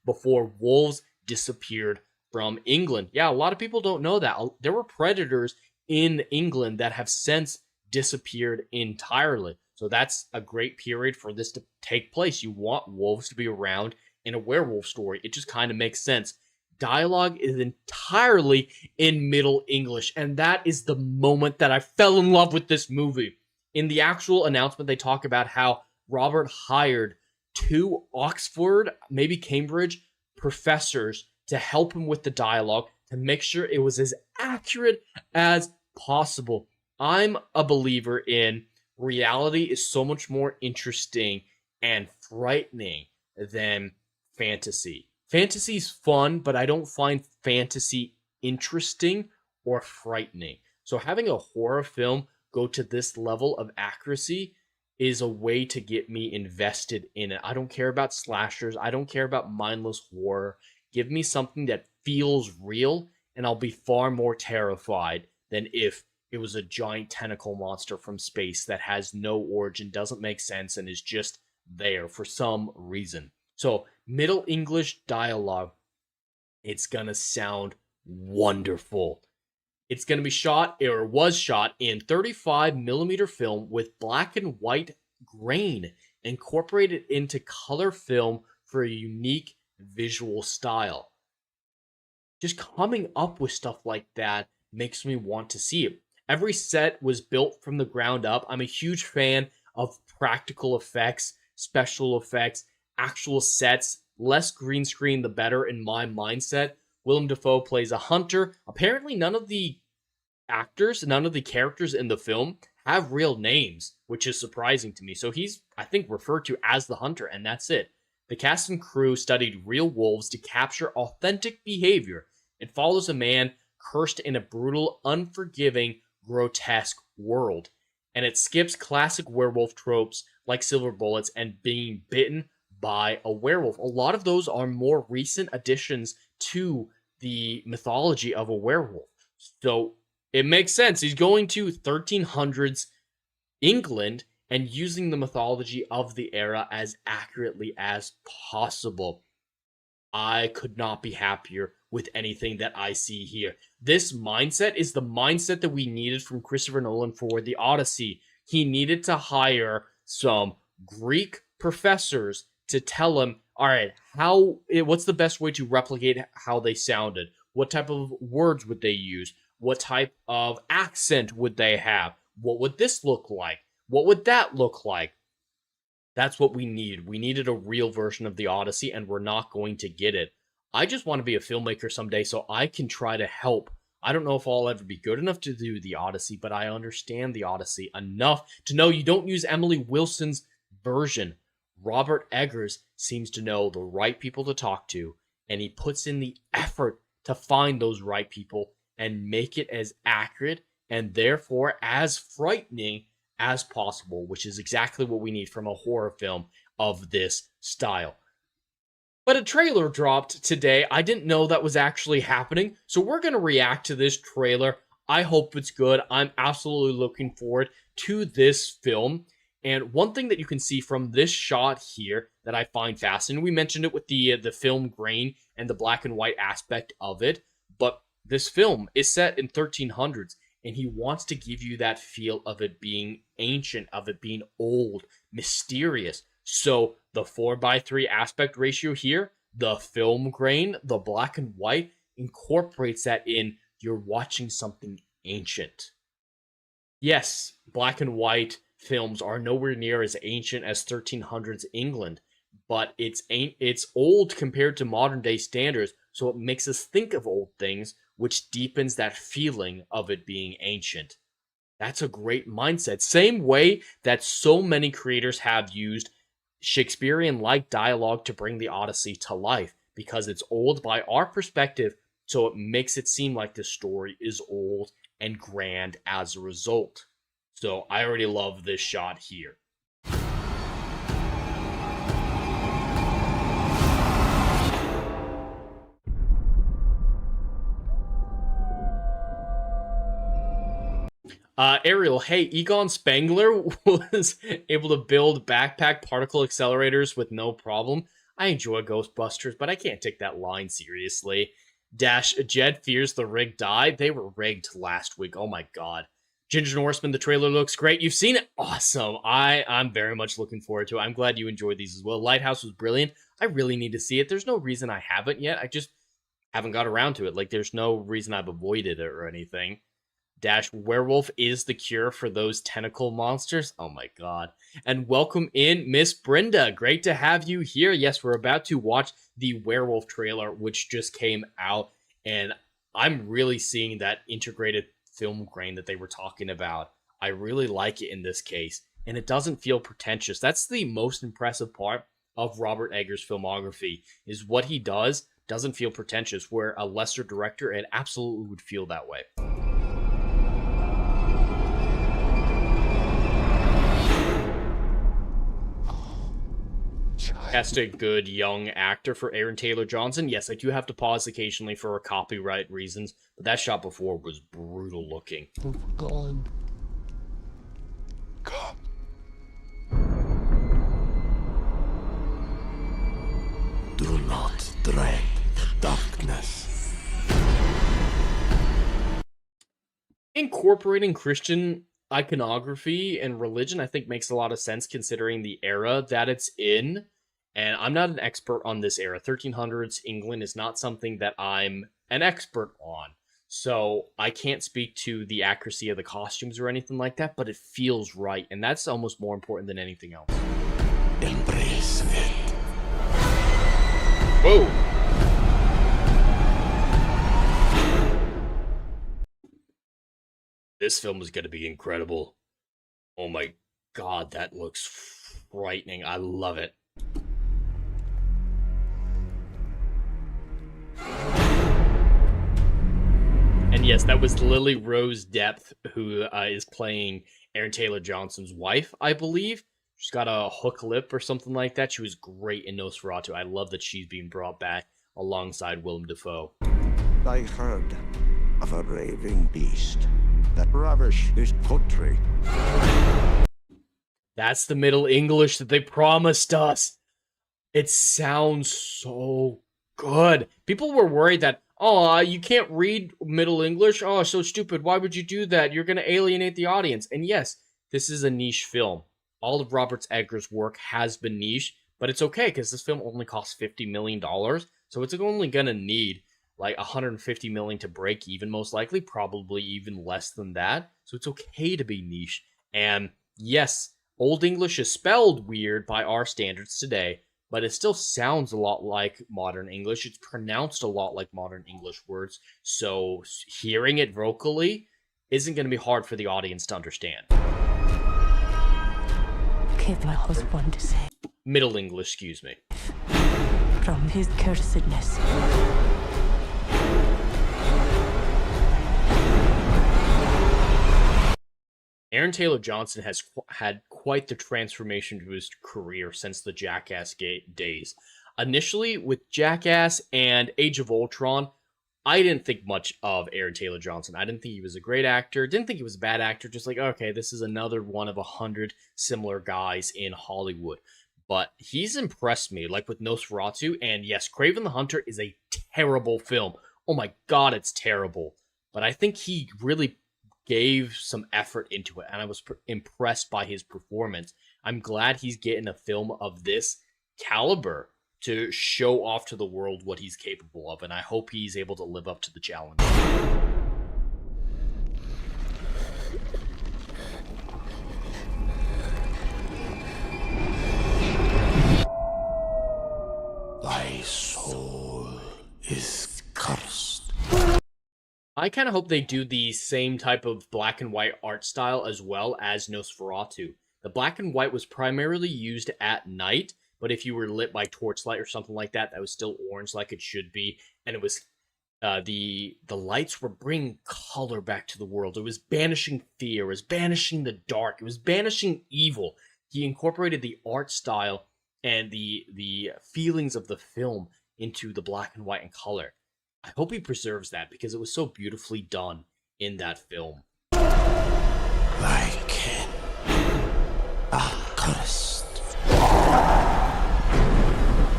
S3: before wolves disappeared from England. Yeah, a lot of people don't know that. There were predators in England that have since disappeared entirely. So that's a great period for this to take place. You want wolves to be around in a werewolf story. It just kind of makes sense. Dialogue is entirely in Middle English, and that is the moment that I fell in love with this movie. In the actual announcement, they talk about how Robert hired 2 Oxford, maybe Cambridge, professors to help him with the dialogue to make sure it was as accurate as possible. I'm a believer in reality is so much more interesting and frightening than fantasy. Fantasy's fun, but I don't find fantasy interesting or frightening. So having a horror film go to this level of accuracy is a way to get me invested in it. I don't care about slashers. I don't care about mindless horror. Give me something that feels real, and I'll be far more terrified than if it was a giant tentacle monster from space that has no origin, doesn't make sense, and is just there for some reason. So, Middle English dialogue, it's gonna sound wonderful. It's gonna be shot, or was shot, in 35mm film with black and white grain, incorporated into color film for a unique visual style. Just coming up with stuff like that makes me want to see it. Every set was built from the ground up. I'm a huge fan of practical effects, special effects, actual sets. Less green screen, the better in my mindset. Willem Dafoe plays a hunter. Apparently, none of the actors, none of the characters in the film have real names, which is surprising to me. So he's, I think, referred to as the hunter, and that's it. The cast and crew studied real wolves to capture authentic behavior. It follows a man cursed in a brutal, unforgiving, grotesque world. And it skips classic werewolf tropes like silver bullets and being bitten by a werewolf. A lot of those are more recent additions to the mythology of a werewolf. So it makes sense. He's going to 1300s England and using the mythology of the era as accurately as possible. I could not be happier with anything that I see here. This mindset is the mindset that we needed from Christopher Nolan for the Odyssey. He needed to hire some Greek professors to tell him, all right, what's the best way to replicate how they sounded? What type of words would they use? What type of accent would they have? What would this look like? What would that look like? That's what we needed. We needed a real version of the Odyssey, and we're not going to get it. I just want to be a filmmaker someday so I can try to help. I don't know if I'll ever be good enough to do the Odyssey, but I understand the Odyssey enough to know you don't use Emily Wilson's version. Robert Eggers seems to know the right people to talk to, and he puts in the effort to find those right people and make it as accurate and therefore as frightening as possible, which is exactly what we need from a horror film of this style. But a trailer dropped today. I didn't know that was actually happening, so we're going to react to this trailer. I hope it's good. I'm absolutely looking forward to this film. And one thing that you can see from this shot here that I find fascinating, we mentioned it with the film grain and the black and white aspect of it, but this film is set in 1300s, and he wants to give you that feel of it being ancient, of it being old, mysterious. So the 4:3 aspect ratio here, the film grain, the black and white, incorporates that in. You're watching something ancient. Yes, black and white films are nowhere near as ancient as 1300s England, but it's old compared to modern day standards, so it makes us think of old things, which deepens that feeling of it being ancient. That's a great mindset. Same way that so many creators have used Shakespearean-like dialogue to bring the Odyssey to life, because it's old by our perspective, so it makes it seem like the story is old and grand as a result. So I already love this shot here. Ariel, hey, Egon Spengler was able to build backpack particle accelerators with no problem. I enjoy Ghostbusters, but I can't take that line seriously. Dash, Jed fears the rig died. They were rigged last week. Oh my god. Ginger Norseman, the trailer looks great. You've seen it? Awesome. I'm very much looking forward to it. I'm glad you enjoyed these as well. Lighthouse was brilliant. I really need to see it. There's no reason I haven't yet. I just haven't got around to it. Like, there's no reason I've avoided it or anything. Dash, werewolf is the cure for those tentacle monsters. Oh my god. And welcome in, Miss Brenda. Great to have you here. Yes, we're about to watch the werewolf trailer, which just came out. And I'm really seeing that integrated film grain that they were talking about. I really like it in this case. And it doesn't feel pretentious. That's the most impressive part of Robert Eggers' filmography, is what he doesn't feel pretentious, where a lesser director, it absolutely would feel that way. Cast a good young actor for Aaron Taylor Johnson. Yes, I do have to pause occasionally for copyright reasons, but that shot before was brutal looking.
S5: Come. Do not dread the darkness.
S3: Incorporating Christian iconography and religion, I think, makes a lot of sense considering the era that it's in. And I'm not an expert on this era. 1300s England is not something that I'm an expert on. So I can't speak to the accuracy of the costumes or anything like that, but it feels right. And that's almost more important than anything else.
S5: Embrace it.
S3: Whoa! This film is going to be incredible. Oh my god, that looks frightening. I love it. And yes, that was Lily Rose Depth, who is playing Aaron Taylor Johnson's wife, I believe. She's got a hook lip or something like that. She was great in Nosferatu. I love that she's being brought back alongside Willem Dafoe.
S5: I heard of a raving beast that ravish this country.
S3: That's the Middle English that they promised us. It sounds so good. People were worried that, oh, you can't read Middle English? Oh, so stupid. Why would you do that? You're going to alienate the audience. And yes, this is a niche film. All of Robert Eggers' work has been niche, but it's okay because this film only costs $50 million. So it's only going to need like $150 million to break even, most likely, probably even less than that. So it's okay to be niche. And yes, Old English is spelled weird by our standards today, but it still sounds a lot like modern English. It's pronounced a lot like modern English words. So hearing it vocally isn't going to be hard for the audience to understand.
S6: Keep my husband safe
S3: Middle English, excuse me.
S6: from his cursedness.
S3: Aaron Taylor Johnson has had quite the transformation to his career since the Jackass days. Initially, with Jackass and Age of Ultron, I didn't think much of Aaron Taylor Johnson. I didn't think he was a great actor. Didn't think he was a bad actor. Just like, okay, this is another one of 100 similar guys in Hollywood. But he's impressed me, like with Nosferatu. And yes, Kraven the Hunter is a terrible film. Oh my god, it's terrible. But I think he really gave some effort into it, and I was impressed by his performance. I'm glad he's getting a film of this caliber to show off to the world what he's capable of, and I hope he's able to live up to the challenge.
S5: Thy soul is cursed.
S3: I kind of hope they do the same type of black and white art style as well as Nosferatu. The black and white was primarily used at night, but if you were lit by torchlight or something like that, that was still orange like it should be. And it was the lights were bringing color back to the world. It was banishing fear. It was banishing the dark. It was banishing evil. He incorporated the art style and the feelings of the film into the black and white and color. I hope he preserves that because it was so beautifully done in that film.
S5: Thy kin are cursed.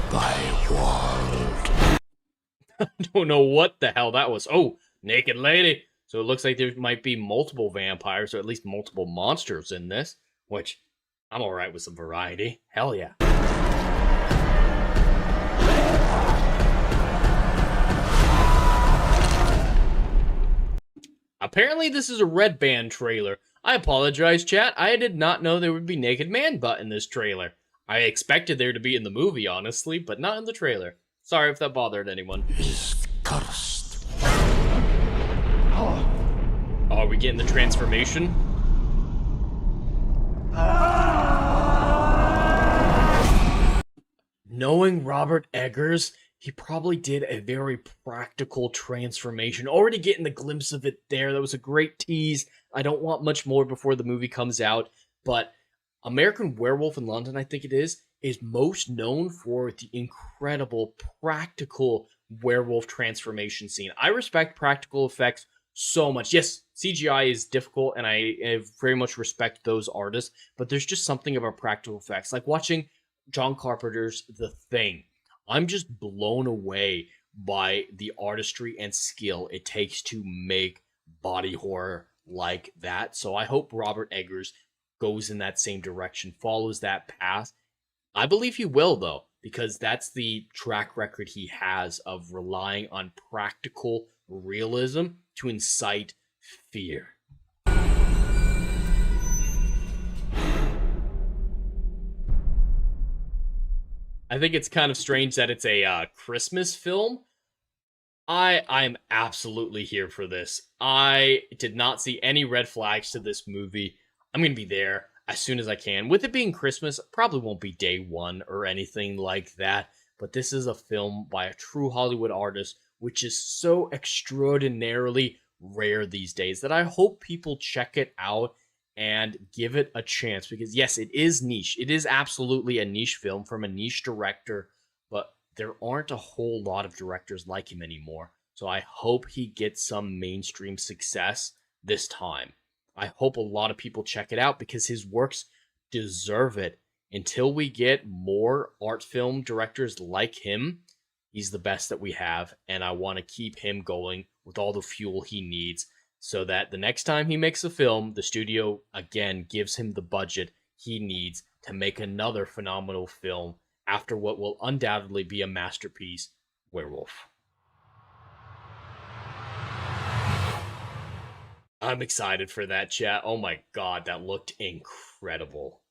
S5: Thy world.
S3: I don't know what the hell that was. Oh, naked lady. So it looks like there might be multiple vampires or at least multiple monsters in this, which I'm alright with some variety. Hell yeah. Apparently this is a Red Band trailer. I apologize, chat. I did not know there would be naked man butt in this trailer. I expected there to be in the movie, honestly, but not in the trailer. Sorry if that bothered anyone.
S5: Is cursed.
S3: Oh, are we getting the transformation? Knowing Robert Eggers, he probably did a very practical transformation. Already getting the glimpse of it there. That was a great tease. I don't want much more before the movie comes out. But American Werewolf in London, I think it is most known for the incredible practical werewolf transformation scene. I respect practical effects so much. Yes, CGI is difficult, and I very much respect those artists. But there's just something about practical effects. Like watching John Carpenter's The Thing. I'm just blown away by the artistry and skill it takes to make body horror like that. So I hope Robert Eggers goes in that same direction, follows that path. I believe he will, though, because that's the track record he has of relying on practical realism to incite fear. I think it's kind of strange that it's a Christmas film. I'm absolutely here for this. I did not see any red flags to this movie. I'm going to be there as soon as I can. With it being Christmas, it probably won't be day one or anything like that, but this is a film by a true Hollywood artist, which is so extraordinarily rare these days that I hope people check it out and give it a chance, because yes, it is niche. It is absolutely a niche film from a niche director, but there aren't a whole lot of directors like him anymore. So I hope he gets some mainstream success this time. I hope a lot of people check it out because his works deserve it. Until we get more art film directors like him, he's the best that we have, and I want to keep him going with all the fuel he needs so that the next time he makes a film, the studio again gives him the budget he needs to make another phenomenal film after what will undoubtedly be a masterpiece, Werewolf. I'm excited for that, chat. Oh my god, that looked incredible.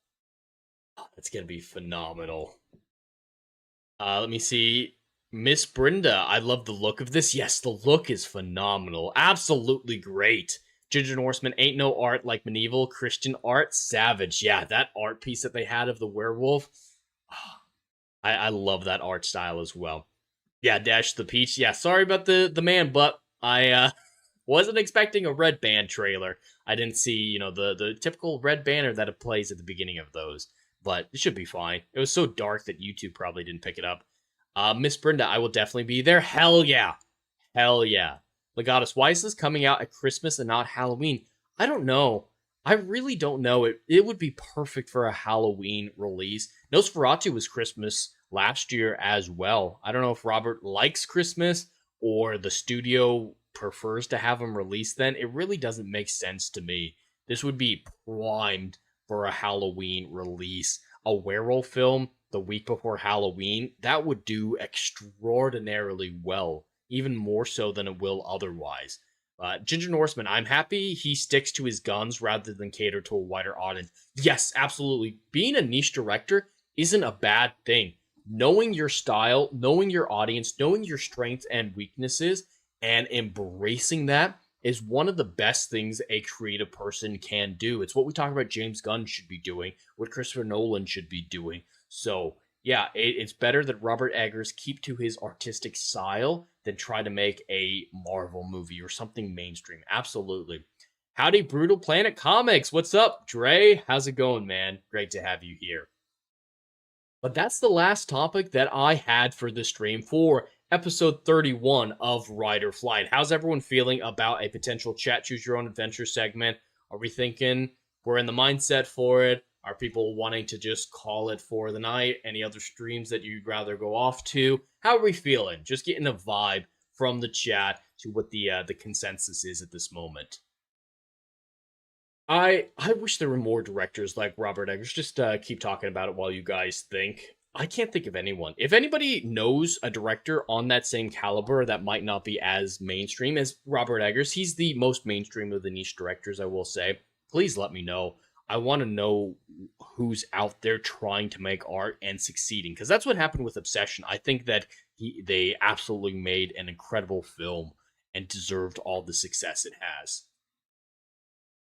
S3: Oh, that's gonna be phenomenal. Let me see. Miss Brenda, I love the look of this. Yes, the look is phenomenal. Absolutely great. Ginger Norseman, ain't no art like medieval Christian art. Savage. Yeah, that art piece that they had of the werewolf. I love that art style as well. Yeah, Dash the Peach. Yeah, sorry about the man, but I wasn't expecting a Red Band trailer. I didn't see, the typical red banner that it plays at the beginning of those. But it should be fine. It was so dark that YouTube probably didn't pick it up. Miss Brenda, I will definitely be there. Hell yeah. Hell yeah. Legatus, why is this coming out at Christmas and not Halloween? I don't know. I really don't know. It would be perfect for a Halloween release. Nosferatu was Christmas last year as well. I don't know if Robert likes Christmas or the studio prefers to have him released then. It really doesn't make sense to me. This would be primed for a Halloween release. A werewolf film the week before Halloween, that would do extraordinarily well, even more so than it will otherwise. Ginger Norseman, I'm happy he sticks to his guns rather than cater to a wider audience. Yes, absolutely. Being a niche director isn't a bad thing. Knowing your style, knowing your audience, knowing your strengths and weaknesses, and embracing that is one of the best things a creative person can do. It's what we talk about James Gunn should be doing, what Christopher Nolan should be doing. So, yeah, it's better that Robert Eggers keep to his artistic style than try to make a Marvel movie or something mainstream. Absolutely. Howdy, Brutal Planet Comics. What's up, Dre? How's it going, man? Great to have you here. But that's the last topic that I had for the stream for episode 31 of Rider Flight. How's everyone feeling about a potential chat choose your own adventure segment? Are we thinking we're in the mindset for it? Are people wanting to just call it for the night? Any other streams that you'd rather go off to? How are we feeling? Just getting a vibe from the chat to what the consensus is at this moment. I wish there were more directors like Robert Eggers. Just keep talking about it while you guys think. I can't think of anyone. If anybody knows a director on that same caliber that might not be as mainstream as Robert Eggers, he's the most mainstream of the niche directors, I will say. Please let me know. I want to know who's out there trying to make art and succeeding, because that's what happened with Obsession. I think that they absolutely made an incredible film and deserved all the success it has.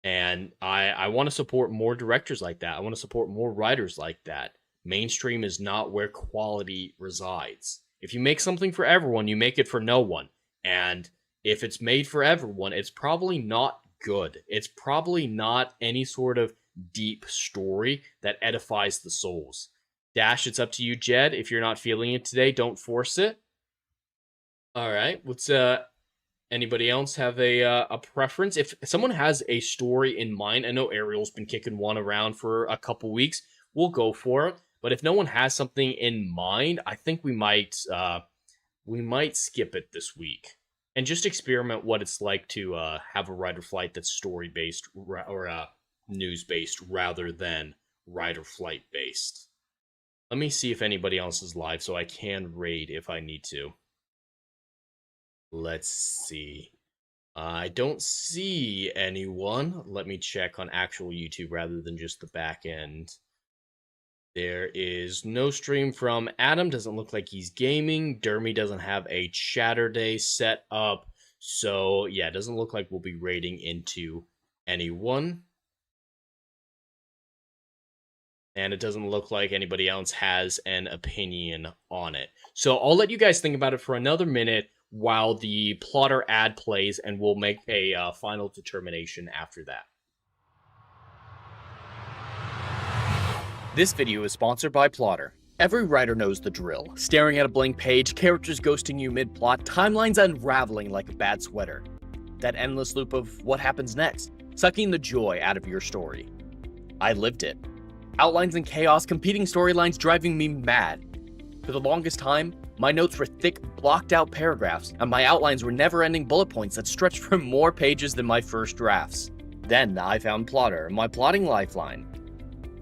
S3: And I want to support more directors like that. I want to support more writers like that. Mainstream is not where quality resides. If you make something for everyone, you make it for no one. And if it's made for everyone, it's probably not good. It's probably not any sort of deep story that edifies the souls. Dash, it's up to you, Jed. If you're not feeling it today, don't force it. All right, let's anybody else have a preference? If someone has a story in mind, I know Ariel's been kicking one around for a couple weeks, we'll go for it. But if no one has something in mind, I think we might skip it this week and just experiment what it's like to have a Rider Flight that's story-based or news-based rather than Rider Flight-based. Let me see if anybody else is live so I can raid if I need to. Let's see. I don't see anyone. Let me check on actual YouTube rather than just the back end. There is no stream from Adam. Doesn't look like he's gaming. Dermy doesn't have a Chatterday set up. So, yeah, it doesn't look like we'll be raiding into anyone. and it doesn't look like anybody else has an opinion on it. So I'll let you guys think about it for another minute while the plotter ad plays, and we'll make a final determination after that. This video is sponsored by Plotter. Every writer knows the drill. Staring at a blank page, characters ghosting you mid-plot, timelines unraveling like a bad sweater. That endless loop of what happens next, sucking the joy out of your story. I lived it. Outlines and chaos, competing storylines driving me mad. For the longest time, my notes were thick, blocked-out paragraphs, and my outlines were never-ending bullet points that stretched for more pages than my first drafts. Then I found Plotter, my plotting lifeline.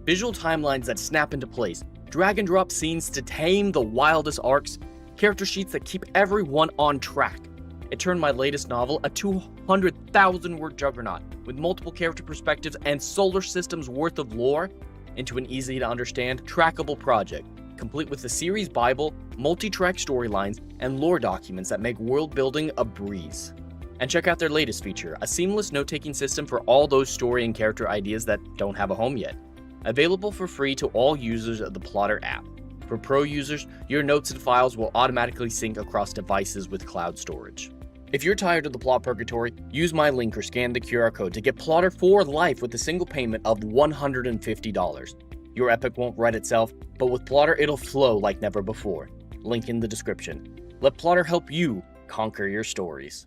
S3: Visual timelines that snap into place, drag-and-drop scenes to tame the wildest arcs, character sheets that keep everyone on track. It turned my latest novel, a 200,000-word juggernaut with multiple character perspectives and solar systems worth of lore, into an easy-to-understand, trackable project, complete with the series Bible, multi-track storylines, and lore documents that make world-building a breeze. And check out their latest feature, a seamless note-taking system for all those story and character ideas that don't have a home yet. Available for free to all users of the Plotter app. For pro users, your notes and files will automatically sync across devices with cloud storage. If you're tired of the plot purgatory, use my link or scan the QR code to get Plotter for life with a single payment of $150. Your epic won't write itself, but with Plotter it'll flow like never before. Link in the description. Let Plotter help you conquer your stories.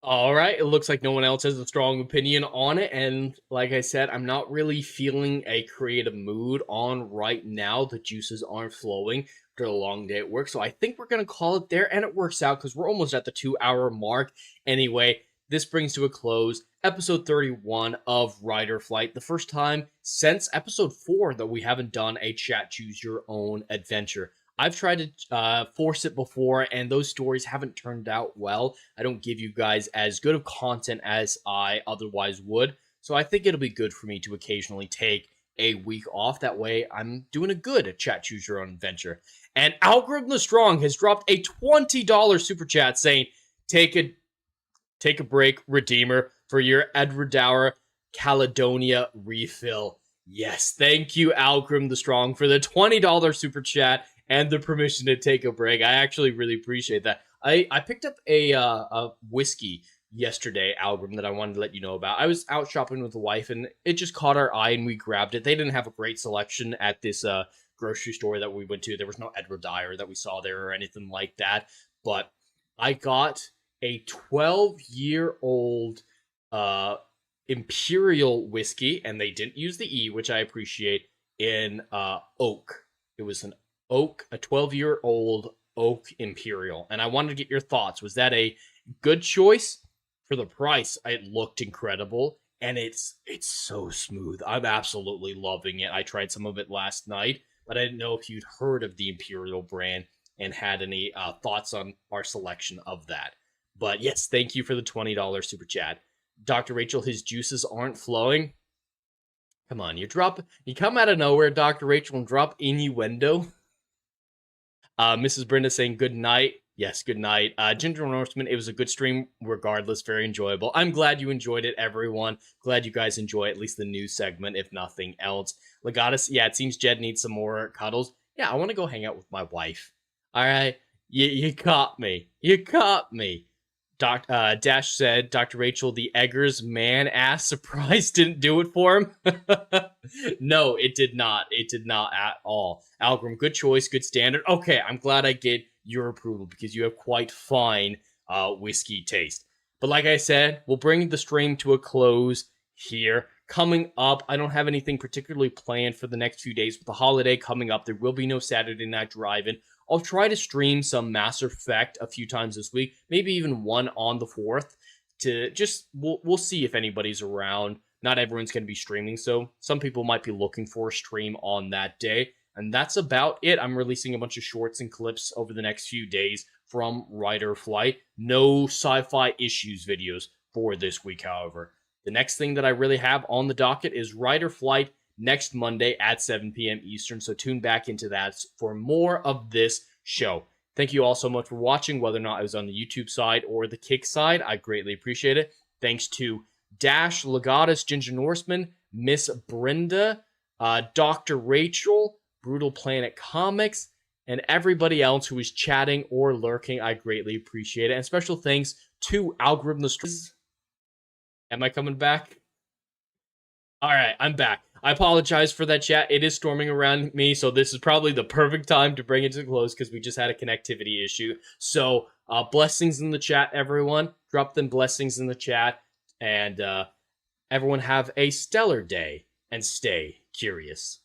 S3: All right, it looks like no one else has a strong opinion on it, and like I said, I'm not really feeling a creative mood on right now. The juices aren't flowing after a long day at work, so I think we're going to call it there, and it works out because we're almost at the 2-hour mark. Anyway, this brings to a close episode 31 of Rider Flight, the first time since episode 4 that we haven't done a chat choose your own adventure. I've tried to force it before, and those stories haven't turned out well. I don't give you guys as good of content as I otherwise would, so I think it'll be good for me to occasionally take a week off. That way, I'm doing a good chat choose your own adventure. And Algorithm the Strong has dropped a $20 super chat saying, take a break, Redeemer, for your Edward Dower Caledonia refill. Yes, thank you, Algorithm the Strong, for the $20 super chat and the permission to take a break. I actually really appreciate that. I picked up a whiskey yesterday, Algorithm, that I wanted to let you know about. I was out shopping with the wife, and it just caught our eye, and we grabbed it. They didn't have a great selection at this grocery store that we went to. There was no Edward Dyer that we saw there or anything like that. But I got a 12-year-old Imperial whiskey, and they didn't use the E, which I appreciate, in oak. It was an oak, a 12-year-old oak Imperial, and I wanted to get your thoughts. Was that a good choice? For the price, it looked incredible, and it's so smooth. I'm absolutely loving it. I tried some of it last night, but I didn't know if you'd heard of the Imperial brand and had any thoughts on our selection of that. But yes, thank you for the $20 super chat. Dr. Rachel, his juices aren't flowing. Come on, you come out of nowhere, Dr. Rachel, and drop innuendo. Mrs. Brenda saying good night. Yes, good night. Ginger Norseman, it was a good stream regardless, very enjoyable. I'm glad you enjoyed it, everyone. Glad you guys enjoy at least the news segment, if nothing else. Legatus, yeah, it seems Jed needs some more cuddles. Yeah, I want to go hang out with my wife. All right, you caught me. You caught me. Dash said, Dr. Rachel, the Eggers man-ass surprise didn't do it for him. No, it did not. It did not at all. Algorithm, good choice, good standard. Okay, I'm glad I get your approval because you have quite fine whiskey taste. But like I said, we'll bring the stream to a close here. Coming up, I don't have anything particularly planned for the next few days. With the holiday coming up, there will be no Saturday Night Drive-In. I'll try to stream some Mass Effect a few times this week, maybe even one on the 4th, to just, we'll see if anybody's around. Not everyone's going to be streaming, so some people might be looking for a stream on that day, and that's about it. I'm releasing a bunch of shorts and clips over the next few days from Rider Flight. No sci-fi issues videos for this week, however. The next thing that I really have on the docket is Rider Flight next Monday at 7 p.m. Eastern, so tune back into that for more of this show. Thank you all so much for watching, whether or not it was on the YouTube side or the Kick side. I greatly appreciate it. Thanks to Dash, Legatus, Ginger Norseman, Miss Brenda, Dr. Rachel, Brutal Planet Comics, and everybody else who is chatting or lurking. I greatly appreciate it. And special thanks to Algorithm the Streets. Am I coming back? All right, I'm back. I apologize for that, chat. It is storming around me, so this is probably the perfect time to bring it to a close because we just had a connectivity issue. So, blessings in the chat, everyone. Drop them blessings in the chat. And everyone have a stellar day and stay curious.